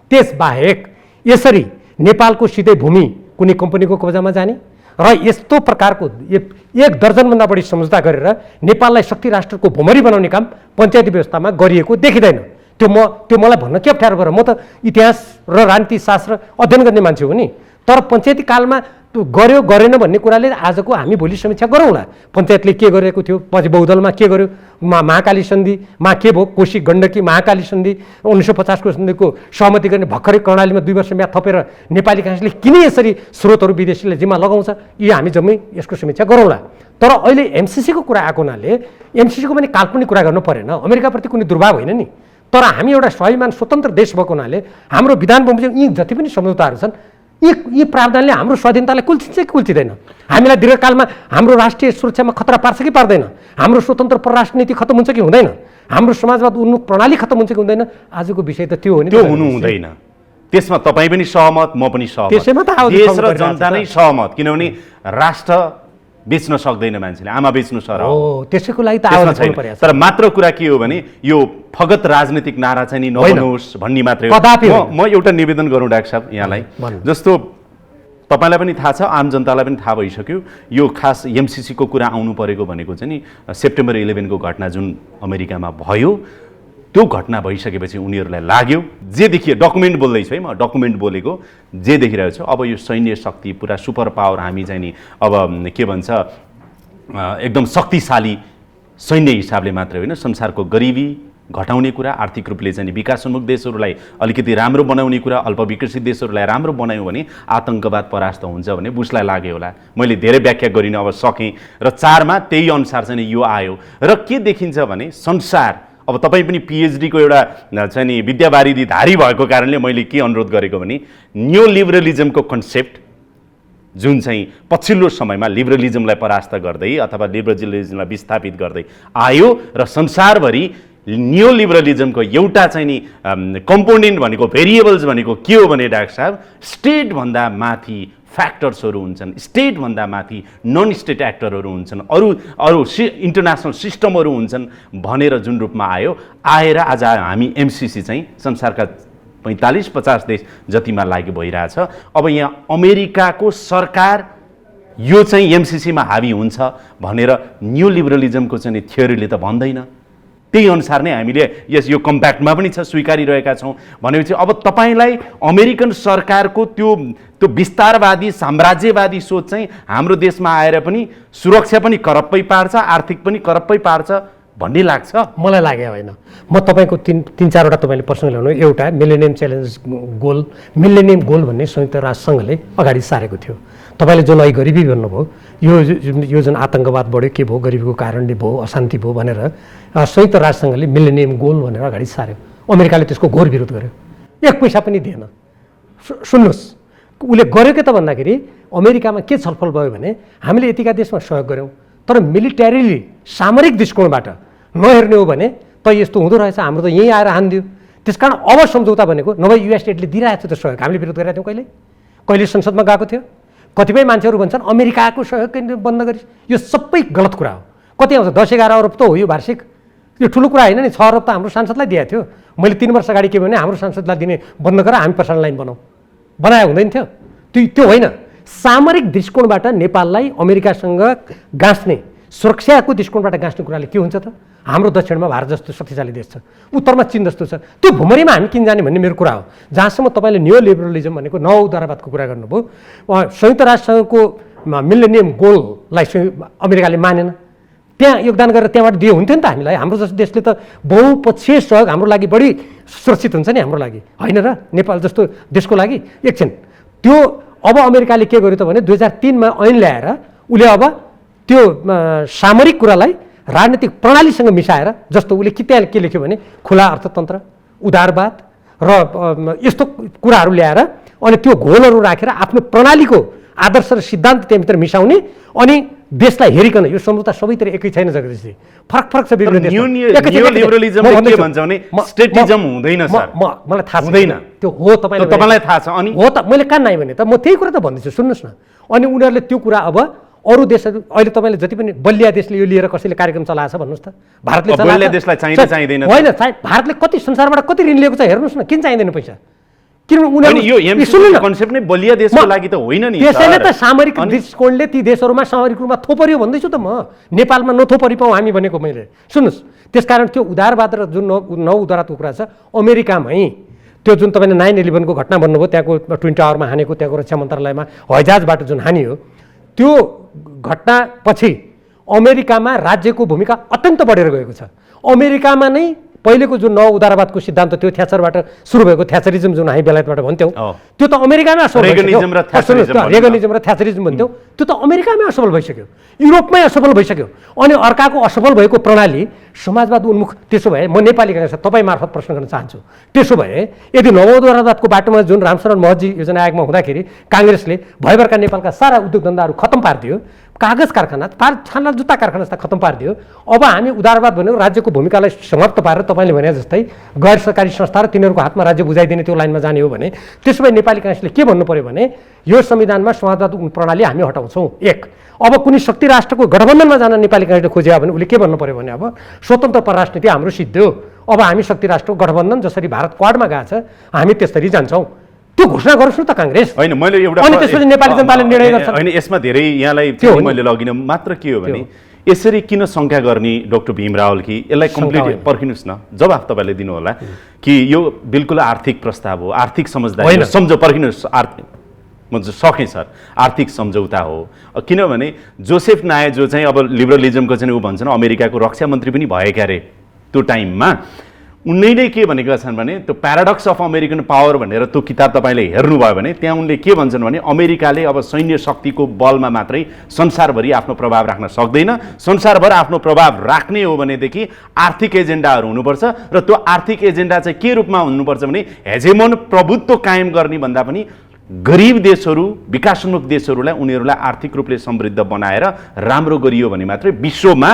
त्यसबाहेक यसरी नेपालको सिधै भूमि कुनै कम्पनीको कब्जामा जाने र यस्तो प्रकारको 1 दर्जनभन्दा बढी सम्झौता गरेर नेपाललाई शक्ति राष्ट्रको भुमरी बनाउने काम पञ्चायती व्यवस्थामा गरिएको देखिँदैन। त्यो मलाई भन्न के अप्ठ्यारो भयो? म त इतिहास र राजनीति शास्त्र अध्ययन गर्ने मान्छे हो नि। तर पञ्चायती कालमा त्यो गर्यो गरेन भन्ने कुराले आजको हामी भोलि समीक्षा गरौँला। पञ्चायतले के गरेको थियो, पछि बहुदलमा के गर्यो, महाकाली सन्धिमा के भयो, कोशी गण्डकी महाकाली सन्धि 1950 को सन्धिको सहमति गर्ने भर्खरै कर्णालीमा 2 वर्ष म्याद थपेर नेपाली काङ्ग्रेसले किन यसरी स्रोतहरू विदेशीले जिम्मा लगाउँछ, यो हामी जम्मै यसको समीक्षा गरौँला। तर अहिले एमसिसीको कुरा आएको हुनाले एमसिसीको पनि काल्पनिक कुरा गर्नु परेन। अमेरिकाप्रति कुनै दुर्भाव होइन नि। तर हामी एउटा स्वाभिमान स्वतन्त्र देश भएको हुनाले हाम्रो विधान बमोजिम यी जति पनि सम्झौताहरू छन्, यी प्रावधानले हाम्रो स्वाधीनतालाई कुल्चिन्छ कि कुल्चिँदैन? हामीलाई दीर्घकालमा हाम्रो राष्ट्रिय सुरक्षामा खतरा पार्छ कि पार्दैन? हाम्रो स्वतन्त्र परराष्ट्र नीति खत्तम हुन्छ कि हुँदैन? हाम्रो समाजवाद उन्मुख प्रणाली खत्तम हुन्छ कि हुँदैन? आजको विषय त त्यो हो नि। त्यो हुनु हुँदैन। त्यसमा तपाईँ पनि सहमत, म पनि सहमत। त्यसैमा त देश र जनता नै सहमत, किनभने राष्ट्र बेच्न सक्दैन मान्छेले, आमा बेच्नु सर हो। त्यसैको लागि त आवाज उठाउनु पर्यो। तर मात्र कुरा के हो भने यो फगत राजनीतिक नारा चाहिँ नि नबनोस् भन्ने मात्रै हो। म एउटा निवेदन गरौँ डाक्टर साहब यहाँलाई, जस्तो तपाईँलाई पनि थाहा छ, आम जनतालाई पनि थाहा भइसक्यो, यो खास एमसिसीको कुरा आउनु परेको भनेको चाहिँ नि सेप्टेम्बर 11 को घटना जुन अमेरिकामा भयो, त्यो घटना भइसकेपछि उनीहरूलाई लाग्यो, जे देखियो, डकुमेन्ट बोल्दैछु है म, डकुमेन्ट बोलेको जे देखिरहेको छ, अब यो सैन्य शक्ति पुरा सुपर पावर हामी चाहिँ नि अब के भन्छ एकदम शक्तिशाली सैन्य हिसाबले मात्रै होइन, संसारको गरिबी घटाउने कुरा, आर्थिक रूपले चाहिँ विकासोन्मुख देशहरूलाई अलिकति राम्रो बनाउने कुरा, अल्पविकसित देशहरूलाई राम्रो बनायौँ भने आतङ्कवाद परास्त हुन्छ भने बुशलाई लाग्यो होला। मैले धेरै व्याख्या गरिनँ, अब सकेँ र 4 मा त्यही अनुसार चाहिँ यो आयो। र के देखिन्छ भने संसार, अब तपाईँ पनि PhD को एउटा चाहिँ नि विद्यावारिधि धारी भएको कारणले मैले के अनुरोध गरेको भने न्यू लिबरलिजमको कन्सेप्ट जुन चाहिँ पछिल्लो समयमा लिबरलिजमलाई परास्त गर्दै अथवा लिबरलिजमलाई विस्थापित गर्दै आयो र संसारभरि न्यू लिबरलिजमको एउटा चाहिँ नि कम्पोनेन्ट भनेको भेरिएबल्स भनेको के हो भने डाक्टर साहब स्टेटभन्दा माथि फ्याक्टर्सहरू हुन्छन्, स्टेटभन्दा माथि नन स्टेट एक्टरहरू हुन्छन्, अरू इन्टरनेसनल सिस्टमहरू हुन्छन् भनेर जुन रूपमा आएर आज हामी एमसिसी चाहिँ संसारका 45-50 देश जतिमा लागि भइरहेछ। अब यहाँ अमेरिकाको सरकार यो चाहिँ एमसिसीमा हावी हुन्छ भनेर न्यू लिबरलिजमको चाहिँ थ्योरीले त भन्दैन। त्यही अनुसार नै हामीले यो कम्प्याक्टमा पनि छ स्वीकारिरहेका छौँ। भनेपछि अब तपाईँलाई अमेरिकन सरकारको त्यो विस्तारवादी साम्राज्यवादी सोच चाहिँ हाम्रो देशमा आएर पनि सुरक्षा पनि करप्पै पार्छ, आर्थिक पनि करप्पै पार्छ भन्ने लाग्छ? मलाई लाग्यो होइन। म तपाईँको तीन चारवटा तपाईँले प्रश्न ल्याउनु। एउटा millennium challenge goal, millennium goal भन्ने संयुक्त राष्ट्रसङ्घले अगाडि सारेको थियो। तपाईँले जुन अहिले गरिबी भन्नुभयो, यो जुन आतङ्कवाद बढ्यो के भयो, गरिबीको कारणले भयो, अशान्ति भयो भनेर संयुक्त राष्ट्रसङ्घले मिलेनियम गोल भनेर अगाडि सार्यो। अमेरिकाले त्यसको घोर विरोध गर्यो, एक पैसा पनि दिएन। सुन्नुहोस्, उसले गर्यो के त भन्दाखेरि अमेरिकामा के छलफल भयो भने हामीले यतिका देशमा सहयोग गऱ्यौँ, तर मिलिटरीली सामरिक दृष्टिकोणबाट नहेर्ने हो भने त यस्तो हुँदो रहेछ, हाम्रो त यहीँ आएर हानिदियो। त्यसकारण अब सम्झौता भनेको नभए युएस स्टेटले दिइरहेको थियो त सहयोग, हामीले विरोध गरेका थियौँ। कहिले संसदमा गएको थियो। कतिपय मान्छेहरू भन्छन् अमेरिकाको सहयोग बन्द गरिस्, यो सबै गलत कुरा हो। कति आउँछ? 10-11 अरब त हो यो वार्षिक, यो ठुलो कुरा होइन नि। 6 अरब त हाम्रो सांसदलाई दिएको थियो। मैले 3 वर्ष अगाडि के भने हाम्रो सांसदलाई दिने बन्द गरेर हामी प्रसारण लाइन बनायो हुँदैन थियो? त्यो होइन। सामरिक दृष्टिकोणबाट नेपाललाई अमेरिकासँग गाँच्ने, सुरक्षाको दृष्टिकोणबाट गाँच्ने कुराले के हुन्छ त? हाम्रो दक्षिणमा भारत जस्तो शक्तिशाली देश छ, उत्तरमा चीन जस्तो छ, त्यो भुमरीमा हामी किन जाने भन्ने मेरो कुरा हो। जहाँसम्म तपाईँले न्यू लिबरलिजम भनेको नवउदारवादको कुरा गर्नुभयो, संयुक्त राष्ट्रसङ्घको मिलेनियम गोललाई अमेरिकाले मानेन, त्यहाँ योगदान गरेर त्यहाँबाट दियो हुन्थ्यो नि त हामीलाई। हाम्रो जस्तो देशले त बहुपक्षीय सहयोग हाम्रो लागि बढी सुरक्षित हुन्छ नि हाम्रो लागि, होइन र? नेपाल जस्तो देशको लागि एकछिन त्यो अब अमेरिकाले के गर्यो त भने 2003मा ऐन ल्याएर उसले अब त्यो सामरिक कुरालाई राजनीतिक प्रणालीसँग मिसाएर, जस्तो उसले त्यहाँ के लेख्यो भने खुला अर्थतन्त्र, उदारवाद र यस्तो कुराहरू ल्याएर अनि त्यो घोलहरू राखेर आफ्नो प्रणालीको आदर्श र सिद्धान्त त्यहाँभित्र मिसाउने अनि देशलाई हेरिकन यो सम्झौता सबैतिर एकै छैन जगदीशजी, फरक छ विभिन्न देशमा। लिबरलिजमले के भन्छ भने स्टेटिजम हुँदैन सर। मलाई थाहा हुँदैन, त्यो हो। तपाईँलाई थाहा छ? अनि हो त, मैले कहाँ नै भने त म त्यही कुरा त भन्दैछु, सुन्नुहोस् न। अनि उनीहरूले त्यो कुरा अब अरू देशहरू, अहिले तपाईँले जति पनि बलिया देशले यो लिएर कसैले कार्यक्रम चलाएछ भन्नुहोस् त? भारतले बलिया देशलाई चाहिँदैन होइन? भारतले कति संसारबाट कति ऋण लिएको छ हेर्नुहोस् न। किन चाहिँदैन पैसा? किनभने यो एमसिसी कन्सेप्ट नै बलिया देशको लागि त होइन नि। त्यसैले त सामरिक दृष्टिकोणले ती देशहरूमा सामरिक रूपमा थोपरियो भन्दैछु त म। नेपालमा नथोपरि पाउँ हामी भनेको मैले। सुन्नुहोस्, त्यसकारण त्यो उदारवाद र जुन नवउदारवादको कुरा छ अमेरिकामै, त्यो जुन तपाईँले 9/11को घटना भन्नुभयो, त्यहाँको ट्विन टावरमा हानेको, त्यहाँको रक्षा मन्त्रालयमा हवाईजहाजबाट जुन हानियो, त्यो घटनापछि अमेरिकामा राज्यको भूमिका अत्यन्त बढेर गएको छ। अमेरिकामा नै पहिलेको जुन नवउदारवादको सिद्धान्त त्यो थ्याचरबाट सुरु भएको, थ्याचरिजम जुन हामी बेलायतबाट भन्थ्यौँ, त्यो त अमेरिकामै असफल भइसक्यो। रेगनिजम र थ्याचरिजम भन्थ्यौँ, त्यो त अमेरिकामै असफल भइसक्यो, युरोपमै असफल भइसक्यो। अनि अर्काको असफल भएको प्रणाली समाजवाद उन्मुख। त्यसो भए म नेपाली काङ्ग्रेस तपाईँ मार्फत प्रश्न गर्न चाहन्छु, त्यसो भए यदि नवउदारवादको बाटोमा जुन रामशरण महतजी योजना आयोगमा हुँदाखेरि काङ्ग्रेसले भयभरका नेपालका सारा उद्योग धन्दाहरू खत्तम पारिदियो, कागज कारखाना, छाना जुत्ता कारखाना जस्ता खत्तम पारिदियो, अब हामी उदारवाद भनेको राज्यको भूमिकालाई समाप्त पारेर तपाईँले भने जस्तै गैर सरकारी संस्था र तिनीहरूको हातमा राज्य बुझाइदिने त्यो लाइनमा जाने हो भने, त्यसो भए नेपाली काङ्ग्रेसले के भन्नु पर्यो भने यो संविधानमा समाजवाद प्रणाली हामी हटाउँछौँ। एक, अब कुनै शक्ति राष्ट्रको गठबन्धनमा जान नेपाली काङ्ग्रेसले खोज्यो भने उसले के भन्नु पर्यो भने अब स्वतन्त्र परराष्ट्र नीति हाम्रो सिद्धियो, अब हामी शक्ति राष्ट्रको गठबन्धन जसरी भारत क्वाडमा गएको छ हामी त्यसरी जान्छौँ, त्यो घोषणा गर्नुहोस् न त काङ्ग्रेस। होइन, मैले एउटा अनि त्यसपछि नेपाली जनताले निर्णय गर्छ। होइन, यसमा धेरै यहाँलाई मैले लगिन मात्र के हो भने यसरी किन शङ्का गर्ने डाक्टर भीम रावल कि यसलाई कम्प्लिट पर्खिनुहोस् न, जवाफ तपाईँले दिनु होला कि यो बिल्कुल आर्थिक प्रस्ताव हो, आर्थिक समझदारी पर्खिनुहोस्, आर्थिक म सकेँ सर, आर्थिक सम्झौता हो। किनभने जोसेफ नाय जो चाहिँ अब लिबरलिजमको चाहिँ ऊ भन्छन् अमेरिकाको रक्षा मन्त्री पनि भएका अरे त्यो टाइममा, उनले के भनेका छन् भने त्यो प्याराडक्स अफ अमेरिकन पावर भनेर त्यो किताब तपाईँले हेर्नुभयो भने त्यहाँ उनले के भन्छन् भने अमेरिकाले अब सैन्य शक्तिको बलमा मात्रै संसारभरि आफ्नो प्रभाव राख्न सक्दैन, संसारभर आफ्नो प्रभाव राख्ने हो भनेदेखि आर्थिक एजेन्डाहरू हुनुपर्छ र त्यो आर्थिक एजेन्डा चाहिँ के रूपमा हुनुपर्छ भने हेजेमोन प्रभुत्व कायम गर्ने भन्दा पनि गरिब देशहरू विकासोन्मुख देशहरूलाई उनीहरूलाई आर्थिक रूपले समृद्ध बनाएर राम्रो गरियो भने मात्रै विश्वमा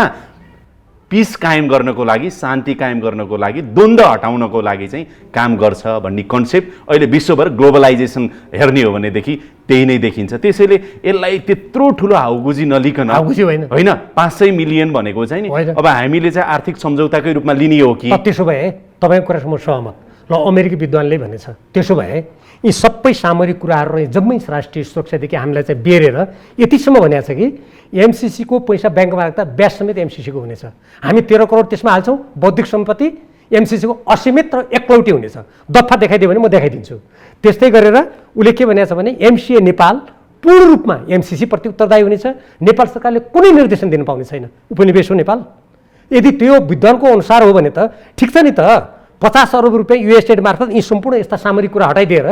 पिस कायम गर्नको लागि, शान्ति कायम गर्नको लागि, द्वन्द्व हटाउनको लागि चाहिँ काम गर्छ भन्ने कन्सेप्ट अहिले विश्वभर ग्लोबलाइजेसन हेर्ने हो भनेदेखि त्यही नै देखिन्छ। त्यसैले यसलाई त्यत्रो ठुलो हाउगुजी नलिकन, होइन 500 मिलियन भनेको चाहिँ नि अब हामीले चाहिँ आर्थिक सम्झौताकै रूपमा लिने हो कि? त्यसो भए तपाईँको कुरासँग म सहमत। ल अमेरिकी विद्वानले भनेछ त्यसो भए यी सबै सामरिक कुराहरू जम्मै राष्ट्रिय सुरक्षादेखि हामीलाई चाहिँ बेरेर यतिसम्म भनेको छ कि एमसिसीको पैसा ब्याङ्कमा राख्दा ब्याज समेत एमसिसीको हुनेछ। हामी 13 करोड त्यसमा हाल्छौँ, बौद्धिक सम्पत्ति एमसिसीको असीमित र एकलौटी हुनेछ। दफा देखाइदियो भने म देखाइदिन्छु। त्यस्तै गरेर उसले के भनेको छ भने एमसिए नेपाल पूर्ण रूपमा एमसिसी प्रति उत्तरदायी हुनेछ। नेपाल सरकारले कुनै निर्देशन दिन पाउने छैन। उपनिवेश हो नेपाल। यदि त्यो विद्वानको अनुसार हो भने त ठिक छ नि त, 50 अरब रुपियाँ युएसएड मार्फत यी सम्पूर्ण यस्ता सामरिक कुरा हटाइदिएर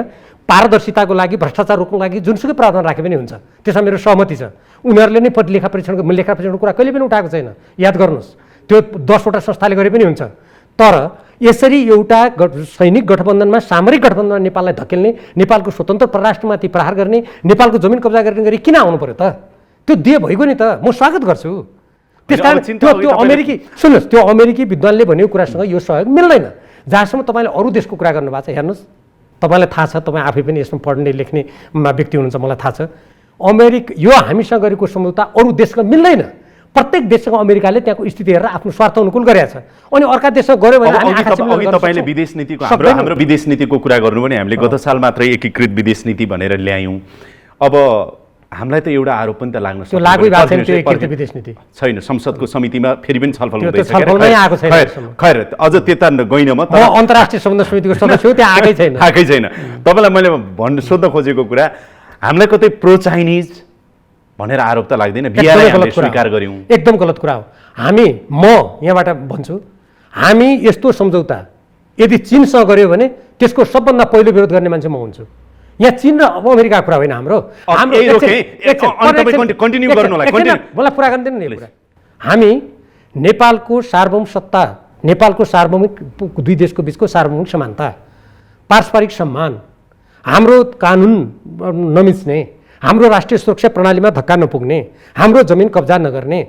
पारदर्शिताको लागि, भ्रष्टाचार रोक्नको लागि जुनसुकै प्रावधान राखे पनि हुन्छ। त्यसमा मेरो सहमति छ। उनीहरूले नै लेखा परीक्षणको कुरा कहिले पनि उठाएको छैन। याद गर्नुहोस्, त्यो 10वटा संस्थाले गरे पनि हुन्छ। तर यसरी एउटा सैनिक गठबन्धनमा, सामरिक गठबन्धनमा नेपाललाई धकेल्ने, नेपालको स्वतन्त्र परराष्ट्रमाथि प्रहार गर्ने, नेपालको जमिन कब्जा गर्ने गरी किन आउनु पर्यो त? त्यो दिए भइगयो नि त। म स्वागत गर्छु। त्यसकारण त्यो अमेरिकी सुन्नुहोस्, त्यो अमेरिकी विद्वानले भनेको कुरासँग यो सहयोग मिल्दैन। जहाँसम्म तपाईँले अरू देशको कुरा गर्नुभएको छ, हेर्नुहोस्, तपाईँलाई थाहा छ, तपाईँ आफै पनि यसमा पढ्ने लेख्ने व्यक्ति हुनुहुन्छ, मलाई थाहा छ। यो हामीसँग गरेको सम्झौता अरू देशसँग मिल्दैन। प्रत्येक देशसँग अमेरिकाले त्यहाँको स्थिति हेरेर आफ्नो स्वार्थ अनुकूल गरेको छ। अनि अर्का देशसँग गऱ्यो भने तपाईँले विदेश नीतिको हाम्रो विदेश नीतिको कुरा गर्नु भने हामीले गत साल मात्रै एकीकृत विदेश नीति भनेर ल्यायौँ। अब हामीलाई त एउटा आरोप पनि त लाग्न सक्छ, लागू भएको छैन त्यो एकीकृत विदेश नीति छैन। संसदको समितिमा फेरि पनि छलफल हुँदैछ। खैर अझ त्यता गइन म अन्तर्राष्ट्रिय सम्बन्ध समितिको सदस्य हो, त्यहाँ आएकै छैन। तपाईँलाई मैले सोध्न खोजेको कुरा, हामीलाई कतै प्रो चाइनिज भनेर आरोप त लाग्दैन? बिहारै हामीले स्वीकार गर्यौँ। एकदम गलत कुरा हो। म यहाँबाट भन्छु, हामी यस्तो सम्झौता यदि चीनसँग गर्यो भने त्यसको सबभन्दा पहिलो विरोध गर्ने मान्छे म हुन्छु। यहाँ चीन र अमेरिकाको कुरा होइन हाम्रो। मलाई पुरा गर्दैन नि कुरा। हामी नेपालको सार्वभौम सत्ता, नेपालको सार्वभौमिक दुई देशको बिचको सार्वभौमिक समानता, पारस्परिक सम्मान, हाम्रो कानुन नमिच्ने, हाम्रो राष्ट्रिय सुरक्षा प्रणालीमा धक्का नपुग्ने, हाम्रो जमिन कब्जा नगर्ने,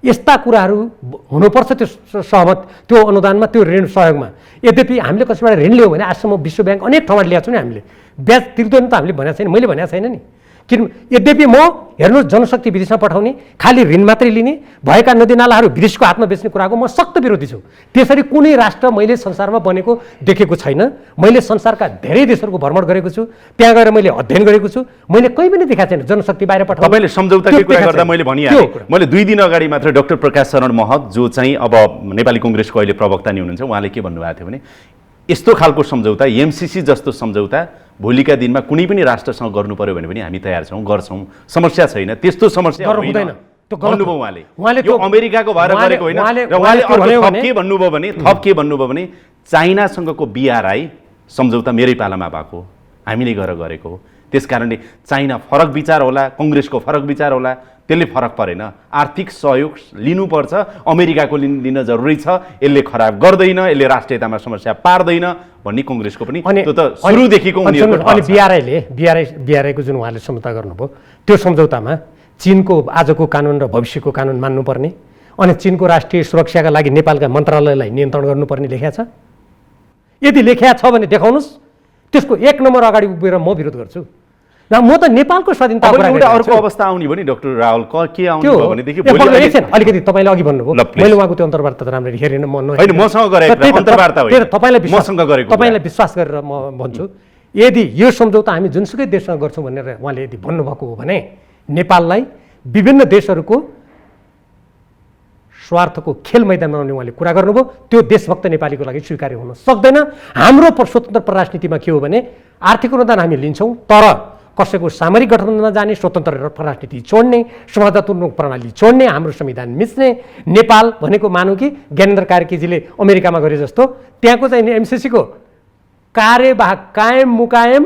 यस्ता कुराहरू हुनुपर्छ। त्यो सहमत, त्यो अनुदानमा, त्यो ऋण सहयोगमा। यद्यपि हामीले कसैबाट ऋण लियौँ भने आजसम्म विश्व ब्याङ्क अनेक ठाउँबाट ल्याएको छौँ नि, हामीले ब्याज तिर्दैन त हामीले भनेको छैन, मैले भनेको छैन नि। किन यद्यपि म हेर्नुहोस्, जनशक्ति विदेशमा पठाउने, खालि ऋण मात्रै लिने, भएका नदीनालाहरू विदेशको हातमा बेच्ने कुराको म सख्त विरोधी छु। त्यसरी कुनै राष्ट्र मैले संसारमा बनेको देखेको छैन। मैले संसारका धेरै देशहरूको भ्रमण गरेको छु, त्यहाँ गएर मैले अध्ययन गरेको छु, मैले कहीँ पनि देखाएको छैन जनशक्ति बाहिर पठाउनु। तपाईँले सम्झौताकै कुरा गर्दा मैले भनिहालेँ। मैले 2 दिन अगाडि मात्र डाक्टर प्रकाश शरण महत, जो चाहिँ अब नेपाली कङ्ग्रेसको अहिले प्रवक्ता नि हुनुहुन्छ, उहाँले के भन्नुभएको थियो भने यस्तो खालको सम्झौता, एमसिसी जस्तो सम्झौता भोलिका दिनमा कुनै पनि राष्ट्रसँग गर्नु पर्यो भने पनि हामी तयार छौँ, गर्छौँ, समस्या छैन। त्यस्तो समस्या हुँदैन भन्नुभयो उहाँले। यो अमेरिकाको भएर गरेको होइन। र उहाँले थप के भन्नुभयो भने चाइनासँगको BRI सम्झौता मेरै पालामा भएको, हामीले गरेको हो। त्यसकारणले चाइना फरक विचार होला, कङ्ग्रेसको फरक विचार होला, त्यसले फरक परेन। आर्थिक सहयोग लिनुपर्छ, अमेरिकाको लिन जरुरी छ। यसले खराब गर्दैन, यसले राष्ट्रियतामा समस्या पार्दैन भन्ने कङ्ग्रेसको पनि त्यो त सुरुदेखिको उनीहरूको। अनि BRI-को जुन उहाँले सम्झौता गर्नुभयो, त्यो सम्झौतामा चीनको आजको कानुन र भविष्यको कानुन मान्नुपर्ने, अनि चीनको राष्ट्रिय सुरक्षाका लागि नेपालका मन्त्रालयलाई नियन्त्रण गर्नुपर्ने लेखिया छ। यदि लेखिया छ भने देखाउनुहोस्, त्यसको 1 नम्बर अगाडि उभिएर म विरोध गर्छु। म त नेपालको स्वाधीनता एउटा अर्को अवस्था आउने भने डाक्टर राहुल के आउने भयो भनेदेखि अलिकति तपाईँले अघि भन्नुभयो, मैले उहाँको त्यो अन्तर्वार्ता त राम्ररी हेरेन, मसँग गरेको अन्तर्वार्ता होइन, तपाईँलाई विश्वास गरेर म भन्छु, यदि यो सम्झौता हामी जुनसुकै देशसँग गर्छौँ भनेर उहाँले यदि भन्नुभएको हो भने नेपाललाई विभिन्न देशहरूको स्वार्थको खेल मैदानमा उहाँले कुरा गर्नुभयो। त्यो देशभक्त नेपालीको लागि स्वीकार्य हुन सक्दैन। हाम्रो स्वतन्त्र परराष्ट्रनीतिमा के हो भने आर्थिक अनुदान हामी लिन्छौँ, तर कसैको सामरिक गठबन्धनमा जाने, स्वतन्त्र परराष्ट्रनीति छोड्ने, समाजतात्मक प्रणाली छोड्ने, हाम्रो संविधान मिच्ने, नेपाल भनेको मानौँ कि ज्ञानेन्द्र कार्कीजीले अमेरिकामा गरे जस्तो त्यहाँको चाहिँ एमसिसीको कार्यवाहक कायम मुकायम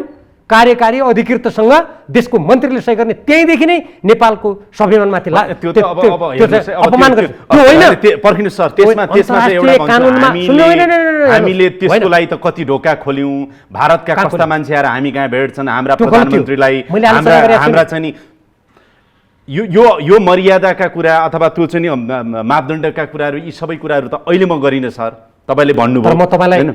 कार्यकारी अधिकृतसँग देशको मन्त्रीले सही गर्ने, त्यहीँदेखि नै नेपालको स्वाभिमानमाथि अपमान गर्छ। त्यो होइन पर्खिनु सर, त्यसमा एउटा हामीले त्यसको लागि त कति ढोका खोल्यौँ, भारतका कस्ता मान्छे आएर हामी कहाँ भेट्छन्, हाम्रा प्रधानमन्त्रीलाई, हाम्रा चाहिँ नि यो मर्यादाका कुरा अथवा त्यो चाहिँ नि मापदण्डका कुराहरू, यी सबै कुराहरू त अहिले म गरिनँ सर, तपाईँले भन्नुभयो।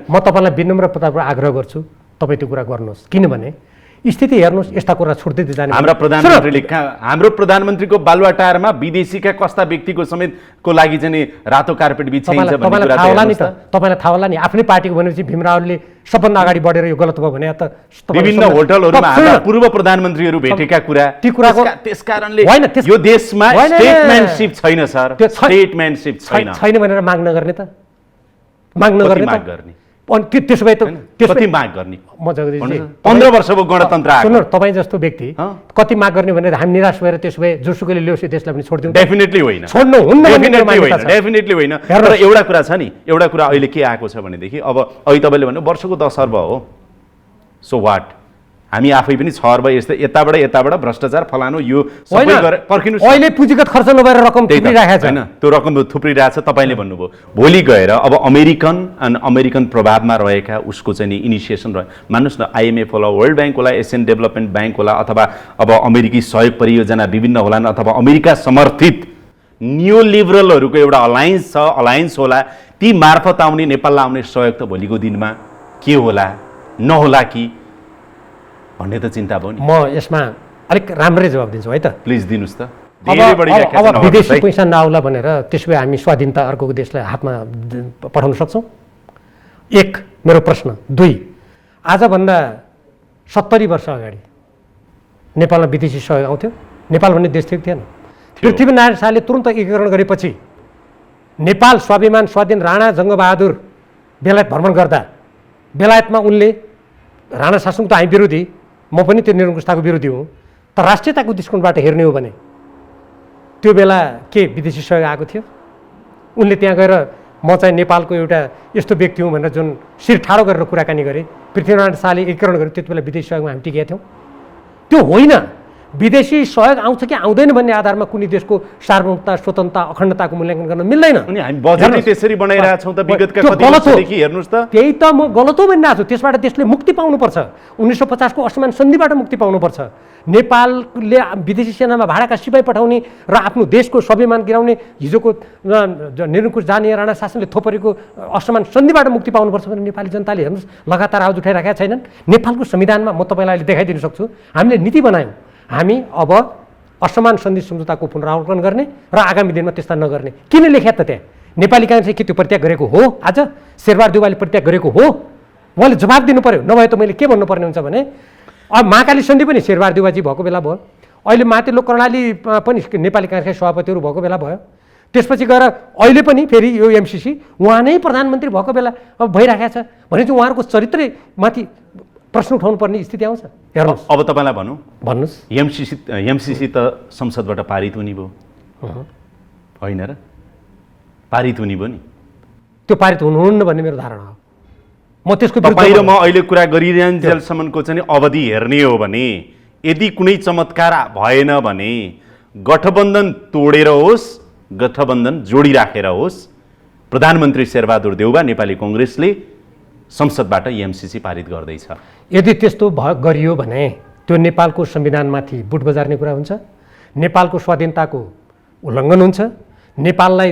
म तपाईँलाई विनम्रतापूर्वक आग्रह गर्छु, तपाईँ त्यो कुरा गर्नुहोस्। किनभने स्थिति हेर्नुहोस्, यस्ता कुरा छुट्दै जाने। हाम्रो प्रधानमन्त्रीको बालुवाटारमा विदेशीका कस्ता व्यक्तिको समेतको लागि चाहिँ रातो कार्पेट बिछाइन्छ भन्ने कुरा थाहा होला नि त। तपाईँलाई थाहा होला नि, आफ्नै पार्टीको भनेपछि भीमरावले सबभन्दा अगाडि बढेर यो गलत भयो भने त विभिन्न होटलहरूमा हाम्रा पूर्व प्रधानमन्त्रीहरू भेटेका कुरा, त्यसकारणले यो देशमा स्टेटम्यानशिप छैन सर, स्टेटम्यानशिप छैन भनेर माग नगर्ने त, माग नगर्ने अनि त्यसो भए त कति माग गर्ने? म जगदीशजी 15 वर्ष भयो गणतन्त्र आएको। सुन्नु, तपाईँ जस्तो व्यक्ति कति माग गर्ने भनेर हामी निराश भएर त्यसो भए जोसुकैले ल्याउँछ देशलाई पनि छोडिदिउँ? डेफिनेटली होइन, छोड्नु हुन्न, डेफिनेटली होइन। तर एउटा कुरा छ नि, एउटा कुरा अहिले के आएको छ भनेदेखि, अब अहिले तपाईँले भन्नु वर्षको 10 अर्ब हो, सो वाट, हामी आफै पनि 6 अर्ब यताबाट भ्रष्टाचार फलानु यो सबै गरेर पर्खिनु। अहिले पुँजीगत खर्च नभएर रकम थुप्रिरहेको छ, हैन त्यो रकम थुप्रिरहेको छ। तपाईँले भन्नुभयो भोलि गएर अब अमेरिकन प्रभावमा रहेका उसको चाहिँ नि इनिसिएसन रह्यो, मान्नुहोस् न, IMF होला, वर्ल्ड ब्याङ्क होला, एसियन डेभलपमेन्ट ब्याङ्क होला, अथवा अब अमेरिकी सहयोग परियोजना विभिन्न होलान्, अथवा अमेरिका समर्थित न्यू लिबरलहरूको एउटा अलायन्स होला, ती मार्फत आउने नेपाललाई आउने सहयोग त भोलिको दिनमा के होला नहोला कि भन्ने त चिन्ता भयो नि। म यसमा अलिक राम्रै जवाब दिन्छु है त, प्लिज दिनुहोस् त। अब विदेशी पैसा नआउला भनेर त्यसो भए हामी स्वाधीनता अर्को देशलाई हातमा पठाउन सक्छौँ? एक मेरो प्रश्न। दुई, आजभन्दा 70 वर्ष अगाडि नेपालमा विदेशी सहयोग आउँथ्यो? नेपाल भन्ने देश थियो थिएन? पृथ्वीनारायण शाहले तुरन्त एकीकरण गरेपछि नेपाल स्वाभिमान स्वाधीन, राणा जङ्गबहादुर बेलायत भ्रमण गर्दा बेलायतमा उनले, राणा शासनको त हामी विरोधी, म पनि त्यो निरङ्कुशताको विरोधी हुँ, तर राष्ट्रियताको दृष्टिकोणबाट हेर्ने हो भने त्यो बेला के विदेशी सहयोग आएको थियो? उनले त्यहाँ गएर म चाहिँ नेपालको एउटा यस्तो व्यक्ति हुँ भनेर जुन शिर ठाडो गरेर कुराकानी गरे, पृथ्वीनारायण शाहले एकीकरण गरे, त्यति बेला विदेशी सहयोगमा हामी टिकेका थियौँ? त्यो होइन। विदेशी सहयोग आउँछ कि आउँदैन भन्ने आधारमा कुनै देशको सार्वभौमता, स्वतन्त्रता, अखण्डताको मूल्याङ्कन गर्न मिल्दैन। अनि हामी बजेटै त्यसरी बनाइरहेका छौँ त विगतका कति वर्षदेखि, हेर्नुस् त। त्यही त म गलत हो भनिरहेको छु। त्यसबाट देशले मुक्ति पाउनुपर्छ, 1950 को असमान सन्धिबाट मुक्ति पाउनुपर्छ। नेपालले विदेशी सेनामा भाडाका सिपाही पठाउने र आफ्नो देशको स्वाभिमान गिराउने हिजोको निरङ्कुश जानीय राणा शासनले थोपरेको असमान सन्धिबाट मुक्ति पाउनुपर्छ भने नेपाली जनताले हेर्नुहोस् लगातार आवाज उठाइरहेका छैनन्। नेपालको संविधानमा म तपाईँलाई अहिले देखाइदिन सक्छु, हामीले नीति बनायौँ, हामी अब असमान सन्धि सम्झौताको पुनरावलोकन गर्ने र आगामी दिनमा त्यस्ता नगर्ने। किन लेख्या त त्यहाँ? नेपाली काङ्ग्रेसले के त्यो परित्याग गरेको हो? आज शेरबहादुर देउवाले परित्याग गरेको हो? उहाँले जवाब दिनु पर्यो, नभए त मैले के भन्नुपर्ने हुन्छ भने अब महाकाली सन्धि पनि शेरबहादुर देउवाजी भएको बेला भयो, अहिले माथिल्लो कर्णाली पनि नेपाली काङ्ग्रेसका सभापतिहरू भएको बेला भयो, त्यसपछि गएर अहिले पनि फेरि यो MCC उहाँ नै प्रधानमन्त्री भएको बेला अब भइरहेको छ भने चाहिँ उहाँहरूको चरित्रमाथि प्रश्न उठाउनु पर्ने स्थिति आउँछ। हेर्नुहोस्, अब तपाईँलाई भन्नुहोस्, MCC त संसदबाट पारित हुने भयो होइन र? पारित हुने भयो नि, त्यो पारित हुनुहुन्न भन्ने मेरो धारणा हो। म त्यसको तपाईँ र म अहिले कुरा गरिरहन्जेलसम्मको चाहिँ अवधि हेर्ने हो भने यदि कुनै चमत्कार भएन भने गठबन्धन तोडेर होस्, गठबन्धन जोडिराखेर होस्, प्रधानमन्त्री शेरबहादुर देउवा नेपाली कङ्ग्रेसले संसदबाट MCC पारित गर्दैछ। यदि त्यस्तो गरियो भने त्यो नेपालको संविधानमाथि बुट बजार्ने कुरा हुन्छ, नेपालको स्वाधीनताको उल्लङ्घन हुन्छ, नेपाललाई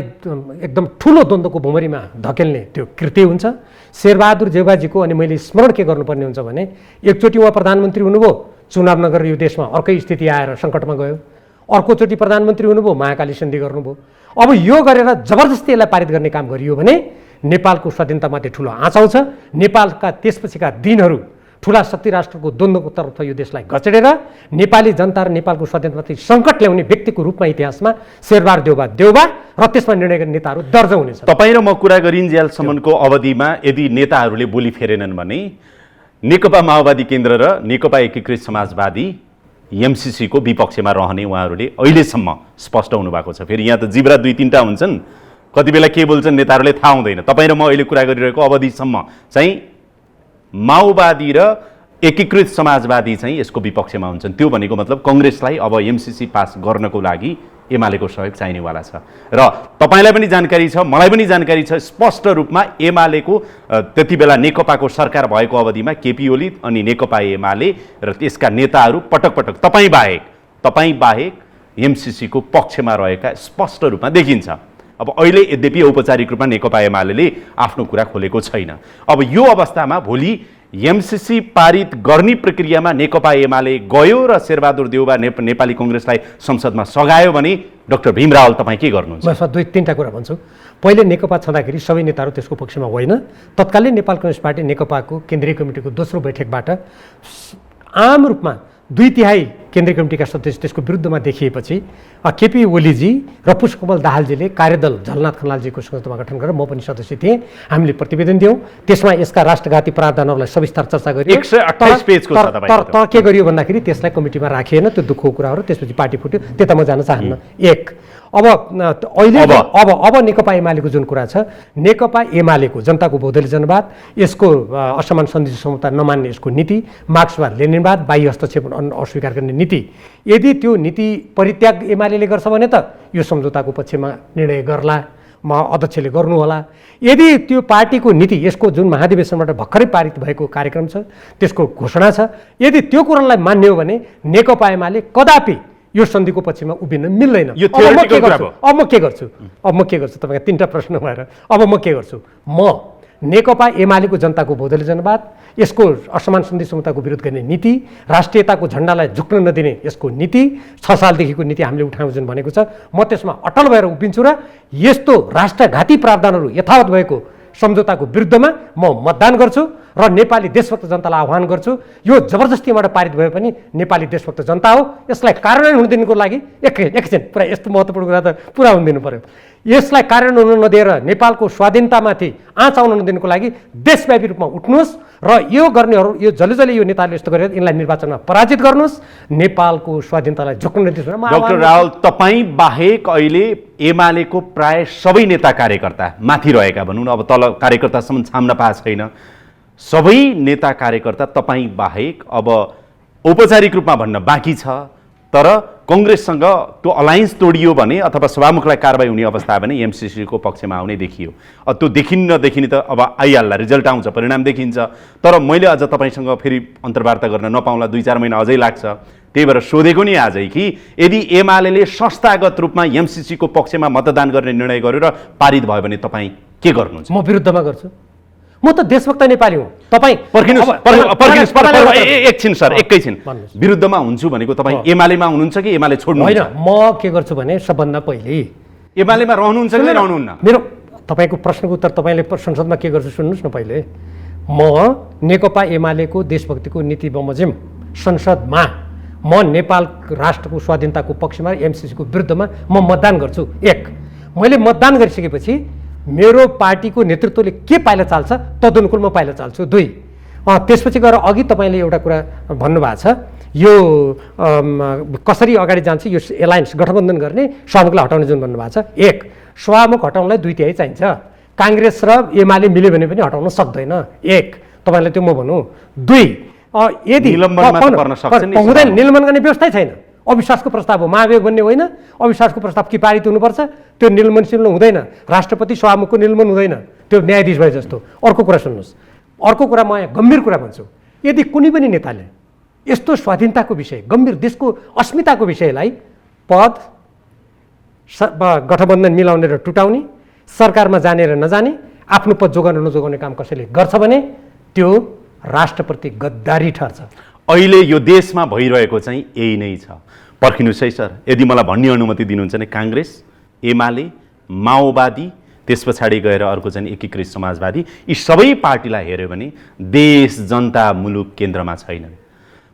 एकदम ठुलो द्वन्द्वको भुमरीमा धकेल्ने त्यो कृत्य हुन्छ। शेरबहादुर देउवाजीको अनि मैले स्मरण के गर्नुपर्ने हुन्छ भने एकचोटि उहाँ प्रधानमन्त्री हुनुभयो, चुनाव नगरेर यो देशमा अर्कै स्थिति आएर सङ्कटमा गयो, अर्कोचोटि प्रधानमन्त्री हुनुभयो, महाकाली सन्धि गर्नुभयो। अब यो गरेर जबरजस्ती यसलाई पारित गर्ने काम गरियो भने नेपालको स्वाधीनतामाथि ठुलो आँच आउँछ। नेपालका त्यसपछिका दिनहरू ठुला शक्ति राष्ट्रको द्वन्द्वको तर्फ यो देशलाई घचेडेर नेपाली जनता र नेपालको स्वाधीनतामाथि सङ्कट ल्याउने व्यक्तिको रूपमा इतिहासमा शेरबहादुर देउवा र त्यसमा निर्णय गर्ने नेताहरू दर्ज हुनेछ। तपाईँ र म कुरा गरिन्जेलसम्मको अवधिमा यदि नेताहरूले बोली फेरेनन् भने नेकपा माओवादी केन्द्र र नेकपा एकीकृत समाजवादी MCC को विपक्षमा रहने उहाँहरूले अहिलेसम्म स्पष्ट हुनुभएको छ। फेरि यहाँ त जिब्रा 2-3टा हुन्छन्, कति बेला के बोल्छन् नेताहरूले थाहा हुँदैन। तपाईँ र म अहिले कुरा गरिरहेको अवधिसम्म चाहिँ माओवादी र एकीकृत समाजवादी चाहिँ यसको विपक्षमा हुन्छन्। त्यो भनेको मतलब कङ्ग्रेसलाई अब एमसिसी पास गर्नको लागि एमालेको सहयोग चाहिनेवाला छ र तपाईँलाई पनि जानकारी छ, मलाई पनि जानकारी छ स्पष्ट रूपमा एमालेको त्यति बेला नेकपाको सरकार भएको अवधिमा केपी ओली अनि नेकपा एमाले र त्यसका नेताहरू पटक पटक तपाईँ बाहेक एमसिसीको पक्षमा रहेका स्पष्ट रूपमा देखिन्छ। अब अहिले यद्यपि औपचारिक रूपमा नेकपा एमाले आफ्नो कुरा खोलेको छैन। अब यो अवस्थामा भोलि एमसिसी पारित गर्ने प्रक्रियामा नेकपा एमाले गयो र शेरबहादुर देउबा नेपाली कङ्ग्रेसलाई संसदमा सघायो भने डाक्टर भीम रावल तपाईँ के गर्नुहुन्छ? म दुई तीनटा कुरा भन्छु। पहिले नेकपा छँदाखेरि सबै नेताहरू त्यसको पक्षमा होइन। तत्कालीन नेपाल कम्युनिस्ट पार्टी नेकपाको केन्द्रीय कमिटीको दोस्रो बैठकबाट आम रूपमा 2/3 केन्द्रीय कमिटीका सदस्य त्यसको विरुद्धमा देखिएपछि केपी ओलीजी र पुष्पकमल दाहालजीले कार्यदल झलनाथ खनालजीको संसदमा गठन गरेर म पनि सदस्य थिएँ। हामीले प्रतिवेदन दियौँ। त्यसमा यसका राष्ट्रघाती प्रावधानहरूलाई सविस्तार चर्चा गरियो। 128 पेजको छ तपाईको। तर के गरियो भन्दाखेरि त्यसलाई कमिटीमा राखिएन। त्यो दुःखको कुरा हो र त्यसपछि पार्टी फुट्यो। त्यता म जान चाहन्न। अब अहिले अब नेकपा एमालेको जुन कुरा छ, नेकपा एमालेको जनताको बहुदलीय जनवाद, यसको असमान सन्धि समता नमान्ने यसको नीति, मार्क्सवाद लेनिनवाद, बाह्य हस्तक्षेप अस्वीकार गर्ने नीति, यदि त्यो नीति परित्याग एमाले गर्छ भने त यो सम्झौताको पक्षमा निर्णय गर्ला, अध्यक्षले गर्नुहोला। यदि त्यो पार्टीको नीति, यसको जुन महाधिवेशनबाट भर्खरै पारित भएको कार्यक्रम छ, त्यसको घोषणा छ, यदि त्यो कुरालाई मान्ने हो भने नेकपा एमाले कदापि यो सन्धिको पक्षमा उभिन मिल्दैन। अब म के गर्छु तपाईँका तीनटा प्रश्न भएर अब म के गर्छु? म नेकपा एमालेको जनताको बहुदलीय जनवाद, यसको असमान सन्धि समताको विरोध गर्ने नीति, राष्ट्रियताको झन्डालाई झुक्न नदिने यसको नीति, 6 सालदेखिको नीति हामीले उठाउँ जुन भनेको छ, म त्यसमा अटल भएर उभिन्छु र यस्तो राष्ट्रघाती प्रावधानहरू यथावत भएको सम्झौताको विरुद्धमा म मतदान गर्छु र नेपाली देशभक्त जनतालाई आह्वान गर्छु। यो जबरजस्तीबाट पारित भए पनि नेपाली देशभक्त जनता हो, यसलाई कार्यान्वयन हुन दिनुको लागि एकछिन पुरा यस्तो महत्त्वपूर्ण कुरा त पुरा हुन दिनु पर्यो। यसलाई कार्यान्वयन हुन नदिएर नेपालको स्वाधीनतामाथि आँच आउन नदिनुको लागि देशव्यापी रूपमा उठ्नुहोस् र यो गर्नेहरू, यो जले यो नेताहरूले यस्तो गरेर यिनलाई निर्वाचनमा पराजित गर्नुहोस्, नेपालको स्वाधीनतालाई झुक्न नदिनुहोस्। डाक्टर रावल, तपाईँ बाहेक अहिले एमालेको प्राय सबै नेता कार्यकर्ता माथि रहेका भनौँ न, अब तल कार्यकर्तासम्म छाम्न पाएको छैन, सबै नेता कार्यकर्ता तपाईँ बाहेक अब औपचारिक रूपमा भन्न बाँकी छ, तर कङ्ग्रेससँग त्यो अलायन्स तोडियो भने अथवा सभामुखलाई कारबाही हुने अवस्था भने एमसिसीको पक्षमा आउने देखियो। त्यो देखिन्न नदेखिने त अब आइहाल्ला, रिजल्ट आउँछ, परिणाम देखिन्छ। तर मैले अझ तपाईँसँग फेरि अन्तर्वार्ता गर्न नपाउँला, 2-4 महिना अझै लाग्छ। त्यही भएर सोधेको नि आजै कि यदि एमाले संस्थागत रूपमा एमसिसीको पक्षमा मतदान गर्ने निर्णय गर्यो र पारित भयो भने तपाईँ के गर्नुहुन्छ? म विरुद्धमा गर्छु। म त देशभक्त नेपाली हुँ। तपाईँ एकछिन सर, एकैछिन, विरुद्धमा हुन्छु भनेको तपाईँ एमालेमा हुनुहुन्छ कि एमाले छोड्नु? होइन, म के गर्छु भने सबभन्दा पहिले एमालेमा रहनुहुन्छ कि रहनुहुन्न? मेरो तपाईँको प्रश्नको उत्तर तपाईँले संसदमा के गर्छु सुन्नुहोस् न। पहिले म नेकपा एमालेको देशभक्तिको नीति बमोजिम संसदमा म नेपाल राष्ट्रको स्वाधीनताको पक्षमा एमसिसीको विरुद्धमा म मतदान गर्छु। मैले मतदान गरिसकेपछि मेरो पार्टीको नेतृत्वले के पाइला चाल्छ तदनुकूल म पाइला चाल्छु। 2 त्यसपछि गएर अघि तपाईँले एउटा कुरा भन्नुभएको छ, यो कसरी अगाडि जान्छ, यो एलायन्स गठबन्धन गर्ने सभामुखलाई हटाउने जुन भन्नुभएको छ। 1 सभामुख हटाउनलाई 2/3 चाहिन्छ। काङ्ग्रेस र एमाले मिल्यो भने पनि हटाउन सक्दैन। 1 तपाईँलाई त्यो म भनौँ। 2 यदि हुँदैन, निलम्बन गर्ने व्यवस्थै छैन। अविश्वासको प्रस्ताव हो, महाभियोग भन्ने होइन। अविश्वासको प्रस्ताव कि पारित हुनुपर्छ, त्यो निलम्बनशील हुँदैन। राष्ट्रपति सभामुखको निलम्बन हुँदैन, त्यो न्यायाधीश भए जस्तो। अर्को कुरा सुन्नुहोस्, अर्को कुरा म यहाँ गम्भीर कुरा भन्छु। यदि कुनै पनि नेताले यस्तो स्वाधीनताको विषय, गम्भीर देशको अस्मिताको विषयलाई पद गठबन्धन मिलाउने र टुटाउने, सरकारमा जाने र नजाने, आफ्नो पद जोगाउन नजोगाउने काम कसैले गर्छ भने त्यो राष्ट्रप्रति गद्दारी ठर्छ। अहिले यो देशमा भइरहेको चाहिँ यही नै छ। पर्खिनुहोस् है सर, यदि मलाई भन्ने अनुमति दिनुहुन्छ भने काङ्ग्रेस, एमाले, माओवादी, त्यस पछाडि गएर अर्को चाहिँ एकीकृत समाजवादी, यी सबै पार्टीलाई हेऱ्यो भने देश, जनता, मुलुक केन्द्रमा छैनन्।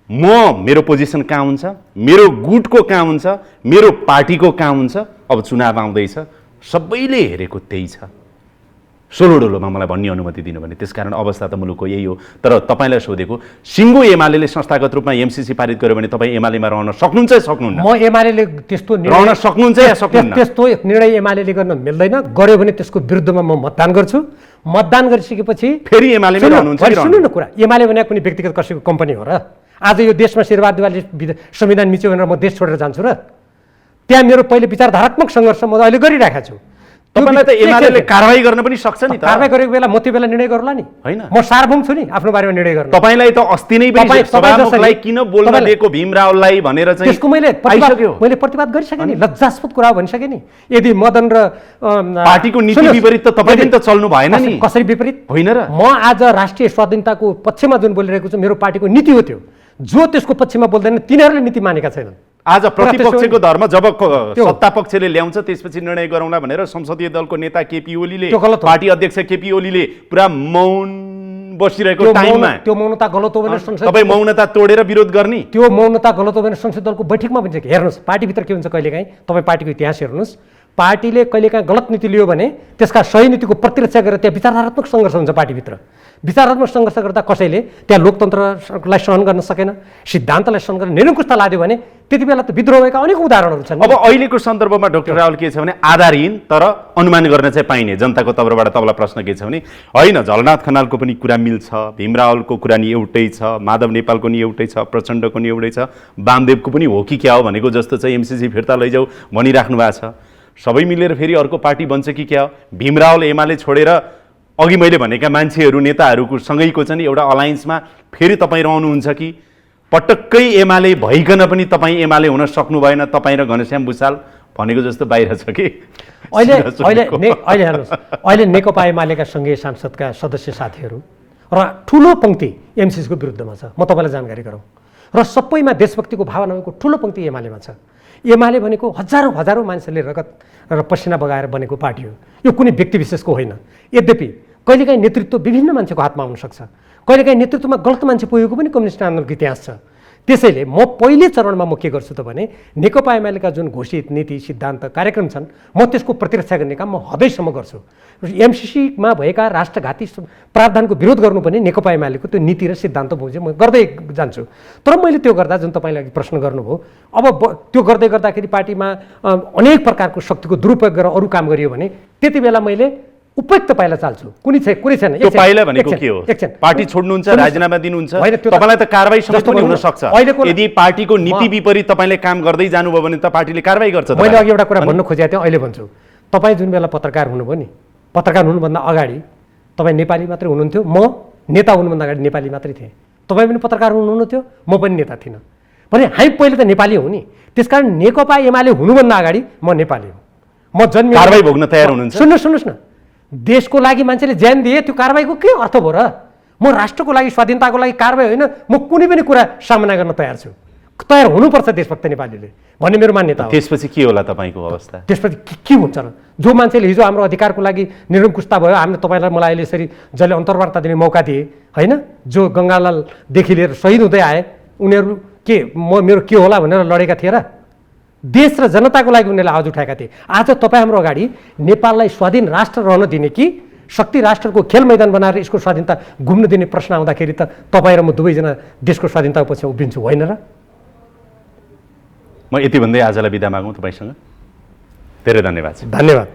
मेरो पोजिसन कहाँ हुन्छ, मेरो गुटको कहाँ हुन्छ, मेरो पार्टीको कहाँ हुन्छ, अब चुनाव आउँदैछ, सबैले हेरेको त्यही छ। सोलोडोलोमा मलाई भन्ने अनुमति दिनु भने त्यसकारण अवस्था त मुलुकको यही हो। तर तपाईँलाई सोधेको, सिङ्गो एमाले संस्थागत रूपमा एमसिसी पारित गर्यो भने तपाईँ एमालेमा रहन सक्नुहुन्छ या सक्नुहुन्न? म एमाले त्यस्तो रहन सक्नुहुन्छ या सक्नुहुन्न? त्यस्तो निर्णय एमाले गर्न मिल्दैन। गर्यो भने त्यसको विरुद्धमा म मतदान गर्छु। मतदान गरिसकेपछि फेरि एमालेमै रहनुहुन्छ कि सुन्नु न कुरा, एमाले भने कुनै व्यक्तिगत कसैको कम्पनी हो र? आज यो देशमा शेरबहादुरले संविधान मिच्यो भनेर म देश छोडेर जान्छु र? त्यहाँ मेरो पहिले विचारधारात्मक सङ्घर्ष म अहिले गरिरहेको छु। तपाईँलाई त एमालेले कारवाही गर्न पनि सक्छ नि त। कारवाही गरेको बेला म त्यो बेला निर्णय गरौँला नि, होइन? म सार्वभौम छु नि आफ्नो बारेमा निर्णय गर्न। तपाईँलाई त अस्ति नै पनि सभामुखलाई किन बोल्न दिएको भीम रावललाई भनेर चाहिँ त्यसको मैले प्रतिवाद गरिसकेँ नि, लज्जास्पद कुरा भनिसकेँ नि। यदि मदन र पार्टीको नीति विपरीत त तपाईँ पनि त चल्नु भएन नि। कसरी विपरीत होइन र? म आज राष्ट्रिय स्वाधीनताको पक्षमा जुन बोलिरहेको छु, मेरो पार्टीको नीति हो त्यो। जो त्यसको पक्षमा बोल्दैन तिनीहरूले नीति मानेका छैनन्। आज प्रतिपक्षको धर्म जब सत्ता पक्षले ल्याउँछ त्यसपछि निर्णय गरौँला भनेर संसदीय दलको नेता केपी ओलीले, पार्टी अध्यक्ष केपी ओलीले पुरा मौन बसिरहेको टाइममा त्यो मौनता गलत हो भनेर संसद तपाईँ मौनता तोडेर विरोध गर्ने? त्यो मौनता गलत हो भनेर संसदीय दलको बैठकमा भन्छ कि हेर्नुहोस् पार्टीभित्र के हुन्छ कहिलेकाहीँ, तपाईँ पार्टीको इतिहास हेर्नुहोस्, पार्टीले कहिलेकाहीँ गलत नीति लियो भने त्यसका सही नीतिको प्रतिरक्षा गरेर त्यहाँ विचारधारात्मक सङ्घर्ष हुन्छ पार्टीभित्र। विचारात्मक सङ्घर्ष गर्दा कसैले त्यहाँ लोकतन्त्रलाई सहन गर्न सकेन, सिद्धान्तलाई सहन गर्न निरङ्कुशता लाग्यो भने त्यति बेला त विद्रोह भएका अनेक उदाहरणहरू छन्। अब अहिलेको सन्दर्भमा डाक्टर रावल के छ भने आधारहीन तर अनुमान गर्न चाहिँ पाइने जनताको तर्फबाट तपाईँलाई प्रश्न के छ भने होइन झलनाथ खनालको पनि कुरा मिल्छ, भीम रावलको कुरा नि एउटै छ, माधव नेपालको नि एउटै छ, प्रचण्डको नि एउटै छ, वामदेवको पनि हो कि क्या हो भनेको जस्तो चाहिँ एमसिसी फिर्ता लैजाऊ भनिराख्नु भएको छ। सबै मिलेर फेरि अर्को पार्टी बन्छ कि क्या हो? भीम रावल एमाले छोडेर अघि मैले भनेका मान्छेहरू नेताहरूको सँगैको चाहिँ एउटा अलायन्समा फेरि तपाईँ रहनुहुन्छ कि पटक्कै एमाले भइकन पनि तपाईँ एमाले हुन सक्नु भएन, तपाईँ र घनश्याम भुसाल भनेको जस्तो बाहिर छ कि? अहिले नेकपा एमालेका सङ्घीय सांसदका सदस्य साथीहरू र ठुलो पङ्क्ति एमसिसीको विरुद्धमा छ। म तपाईँलाई जानकारी गराउँ र सबैमा देशभक्तिको भावनाको ठुलो पङ्क्ति एमालेमा छ। एमाले भनेको हजारौँ हजारौँ मान्छेले रगत र पसिना बगाएर बनेको पार्टी हो, यो कुनै व्यक्ति विशेषको होइन। यद्यपि कहिलेकाहीँ नेतृत्व विभिन्न मान्छेको हातमा हुनसक्छ, कहिलेकाहीँ नेतृत्वमा गलत मान्छे पुगेको पनि कम्युनिस्ट आन्दोलनको इतिहास छ। त्यसैले म पहिले चरणमा म के गर्छु त भने नेकपा एमालेका जुन घोषित नीति सिद्धान्त कार्यक्रम छन् म त्यसको प्रतिरक्षा गर्ने काम म हदैसम्म गर्छु। एमसिसीमा भएका राष्ट्रघाती प्रावधानको विरोध गर्नु पनि नेकपा एमालेको त्यो नीति र सिद्धान्त बुझेँ म गर्दै जान्छु। तर मैले त्यो गर्दा जुन तपाईँले अघि प्रश्न गर्नुभयो, अब त्यो गर्दै गर्दाखेरि पार्टीमा अनेक प्रकारको शक्तिको दुरुपयोग गरेर अरू काम गरियो भने त्यति बेला मैले उपयुक्त पाइला चाल्छु। कुनै छैन। त्यो पाइला भनेको के हो? पार्टी छोड्नुहुन्छ, राजीनामा दिनुहुन्छ, तपाईँलाई त कारबाही समेत पनि हुन सक्छ। यदि पार्टीको नीति विपरीत तपाईँले काम गर्दै जानुभयो भने त पार्टीले कारबाही गर्छ। मैले अघि एउटा कुरा भन्नु खोजेको थिएँ, अहिले भन्छु। तपाईँ जुन बेला पत्रकार हुनुभयो नि, पत्रकार हुनुभन्दा अगाडि तपाईँ नेपाली मात्रै हुनुहुन्थ्यो, म नेता हुनुभन्दा अगाडि नेपाली मात्रै थिएँ। तपाईँ पनि पत्रकार हुनुहुन्थ्यो, म पनि नेता थिइनँ भने हामी पहिले त नेपाली हौँ नि। त्यसकारण नेकपा एमाले हुनुभन्दा अगाडि म नेपाली हुँ। म जन्म कारबाही भोग्न तयार हुनुहुन्छ? सुन्नुहोस् न, देशको लागि मान्छेले ज्यान दिए त्यो कारबाहीको के अर्थ भयो र? म राष्ट्रको लागि स्वाधीनताको लागि कारबाही होइन, म कुनै पनि कुरा सामना गर्न तयार छु। तयार हुनुपर्छ देशभक्त नेपालीले भन्ने मेरो मान्यता हो। त्यसपछि के होला तपाईँको अवस्था? त्यसपछि के हुन्छ र? जो मान्छेले हिजो हाम्रो अधिकारको लागि निरङ्कुशता भयो, हामीले तपाईँलाई मलाई अहिले यसरी जसले अन्तर्वार्ता दिने मौका दिए होइन, जो गङ्गालालदेखि लिएर शहीद हुँदै आए, उनीहरू के मेरो के होला भनेर लडेका थिए र? देश र जनताको लागि उनीहरूले आवाज उठाएका थिए। आज तपाईँ हाम्रो अगाडि नेपाललाई स्वाधीन राष्ट्र रहन दिने कि शक्ति राष्ट्रको खेल मैदान बनाएर यसको स्वाधीनता घुम्न दिने प्रश्न आउँदाखेरि त तपाईँ र म दुवैजना देशको स्वाधीनताको पछि उभिन्छु, होइन र? म यति भन्दै आजलाई बिदा मागौँ तपाईँसँग। धेरै धन्यवाद। धन्यवाद।